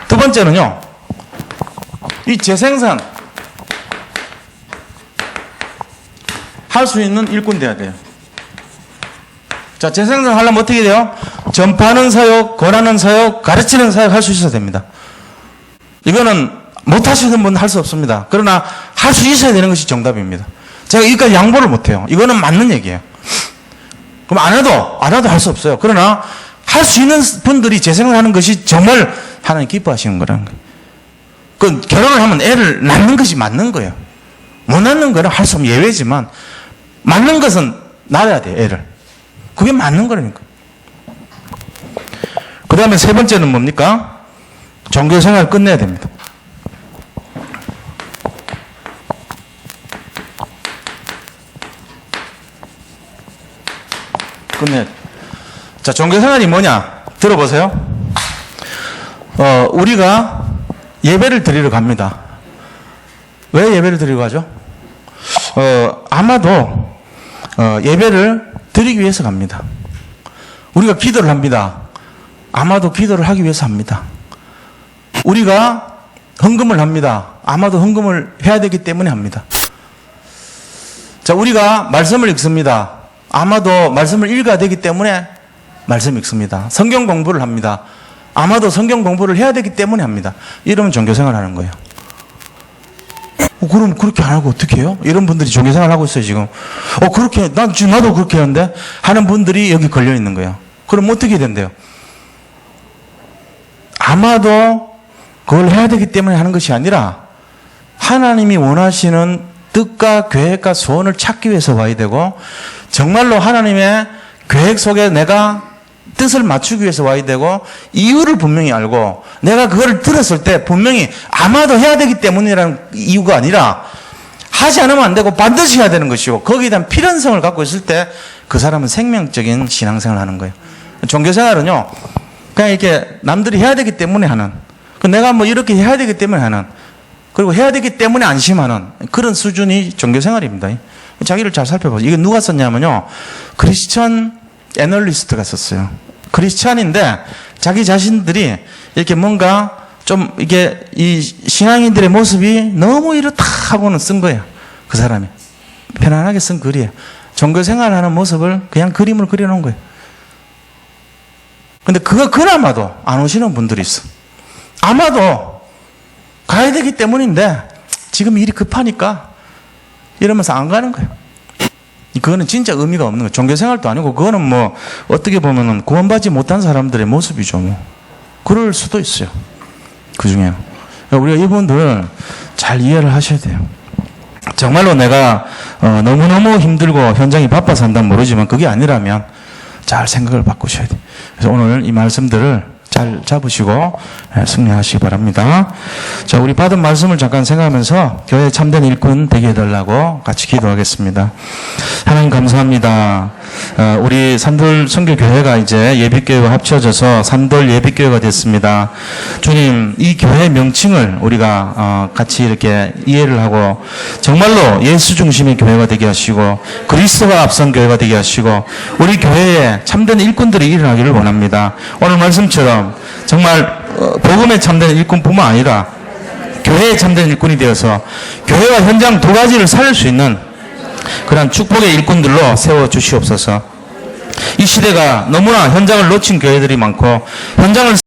두 번째는요, 이 재생산 할 수 있는 일꾼 돼야 돼요. 자, 재생산 하려면 어떻게 돼요? 전파하는 사역, 권하는 사역, 가르치는 사역 할 수 있어야 됩니다. 이거는 못 하시는 분은 할 수 없습니다. 그러나 할 수 있어야 되는 것이 정답입니다. 제가 여기까지 양보를 못 해요. 이거는 맞는 얘기예요. 그럼 안 해도 할 수 없어요. 그러나 할 수 있는 분들이 재생산하는 것이 정말 하나님 기뻐하시는 거라는 거예요. 그 결혼을 하면 애를 낳는 것이 맞는 거예요. 못 낳는 거는 할 수 없는 예외지만 맞는 것은 낳아야 돼, 애를. 그게 맞는 거라니까. 그 다음에 세 번째는 뭡니까? 종교생활 끝내야 됩니다. 끝내야 돼. 자, 종교생활이 뭐냐? 들어보세요. 우리가 예배를 드리러 갑니다. 왜 예배를 드리러 가죠? 아마도 예배를 드리기 위해서 갑니다. 우리가 기도를 합니다. 아마도 기도를 하기 위해서 합니다. 우리가 헌금을 합니다. 아마도 헌금을 해야 되기 때문에 합니다. 자, 우리가 말씀을 읽습니다. 아마도 말씀을 읽어야 되기 때문에 말씀 읽습니다. 성경 공부를 합니다. 아마도 성경 공부를 해야 되기 때문에 합니다. 이러면 종교생활 하는 거예요. 그럼 그렇게 안 하고 어떻게 해요? 이런 분들이 종교생활 하고 있어요, 지금. 그렇게, 나도 그렇게 하는데? 하는 분들이 여기 걸려 있는 거예요. 그럼 어떻게 된대요? 아마도 그걸 해야 되기 때문에 하는 것이 아니라 하나님이 원하시는 뜻과 계획과 소원을 찾기 위해서 와야 되고, 정말로 하나님의 계획 속에 내가 뜻을 맞추기 위해서 와야 되고, 이유를 분명히 알고, 내가 그걸 들었을 때 분명히 아마도 해야 되기 때문이라는 이유가 아니라, 하지 않으면 안 되고 반드시 해야 되는 것이고, 거기에 대한 필연성을 갖고 있을 때 그 사람은 생명적인 신앙생활을 하는 거예요. 종교생활은요, 그냥 이렇게 남들이 해야 되기 때문에 하는, 내가 뭐 이렇게 해야 되기 때문에 하는, 그리고 해야 되기 때문에 안심하는 그런 수준이 종교생활입니다. 자기를 잘 살펴보세요. 이게 누가 썼냐면요, 크리스천 애널리스트가 썼어요. 크리스찬인데 자기 자신들이 이렇게 뭔가 좀 이게 이 신앙인들의 모습이 너무 이렇다 하고는 쓴 거예요. 그 사람이 편안하게 쓴 글이에요. 종교 생활하는 모습을 그냥 그림을 그려놓은 거예요. 근데 그거 그나마도 안 오시는 분들이 있어. 아마도 가야 되기 때문인데 지금 일이 급하니까 이러면서 안 가는 거예요. 그거는 진짜 의미가 없는 거예요. 종교생활도 아니고 그거는 뭐 어떻게 보면은 구원받지 못한 사람들의 모습이죠. 뭐 그럴 수도 있어요. 그 중에 우리가 이분들 잘 이해를 하셔야 돼요. 정말로 내가 너무너무 힘들고 현장이 바빠서 한다면 모르지만 그게 아니라면 잘 생각을 바꾸셔야 돼요. 그래서 오늘 이 말씀들을 잘 잡으시고 승리하시기 바랍니다. 자, 우리 받은 말씀을 잠깐 생각하면서 교회 참된 일꾼 되게 해달라고 같이 기도하겠습니다. 하나님 감사합니다. 우리 산돌 선교교회가 이제 예비교회와 합쳐져서 산돌 예비교회가 됐습니다. 주님, 이 교회 명칭을 우리가 같이 이렇게 이해를 하고 정말로 예수 중심의 교회가 되게 하시고 그리스도가 앞선 교회가 되게 하시고 우리 교회에 참된 일꾼들이 일어나기를 원합니다. 오늘 말씀처럼 정말 복음에 참된 일꾼뿐만 아니라 교회에 참된 일꾼이 되어서 교회와 현장 두 가지를 살릴 수 있는 그런 축복의 일꾼들로 세워주시옵소서. 이 시대가 너무나 현장을 놓친 교회들이 많고 현장을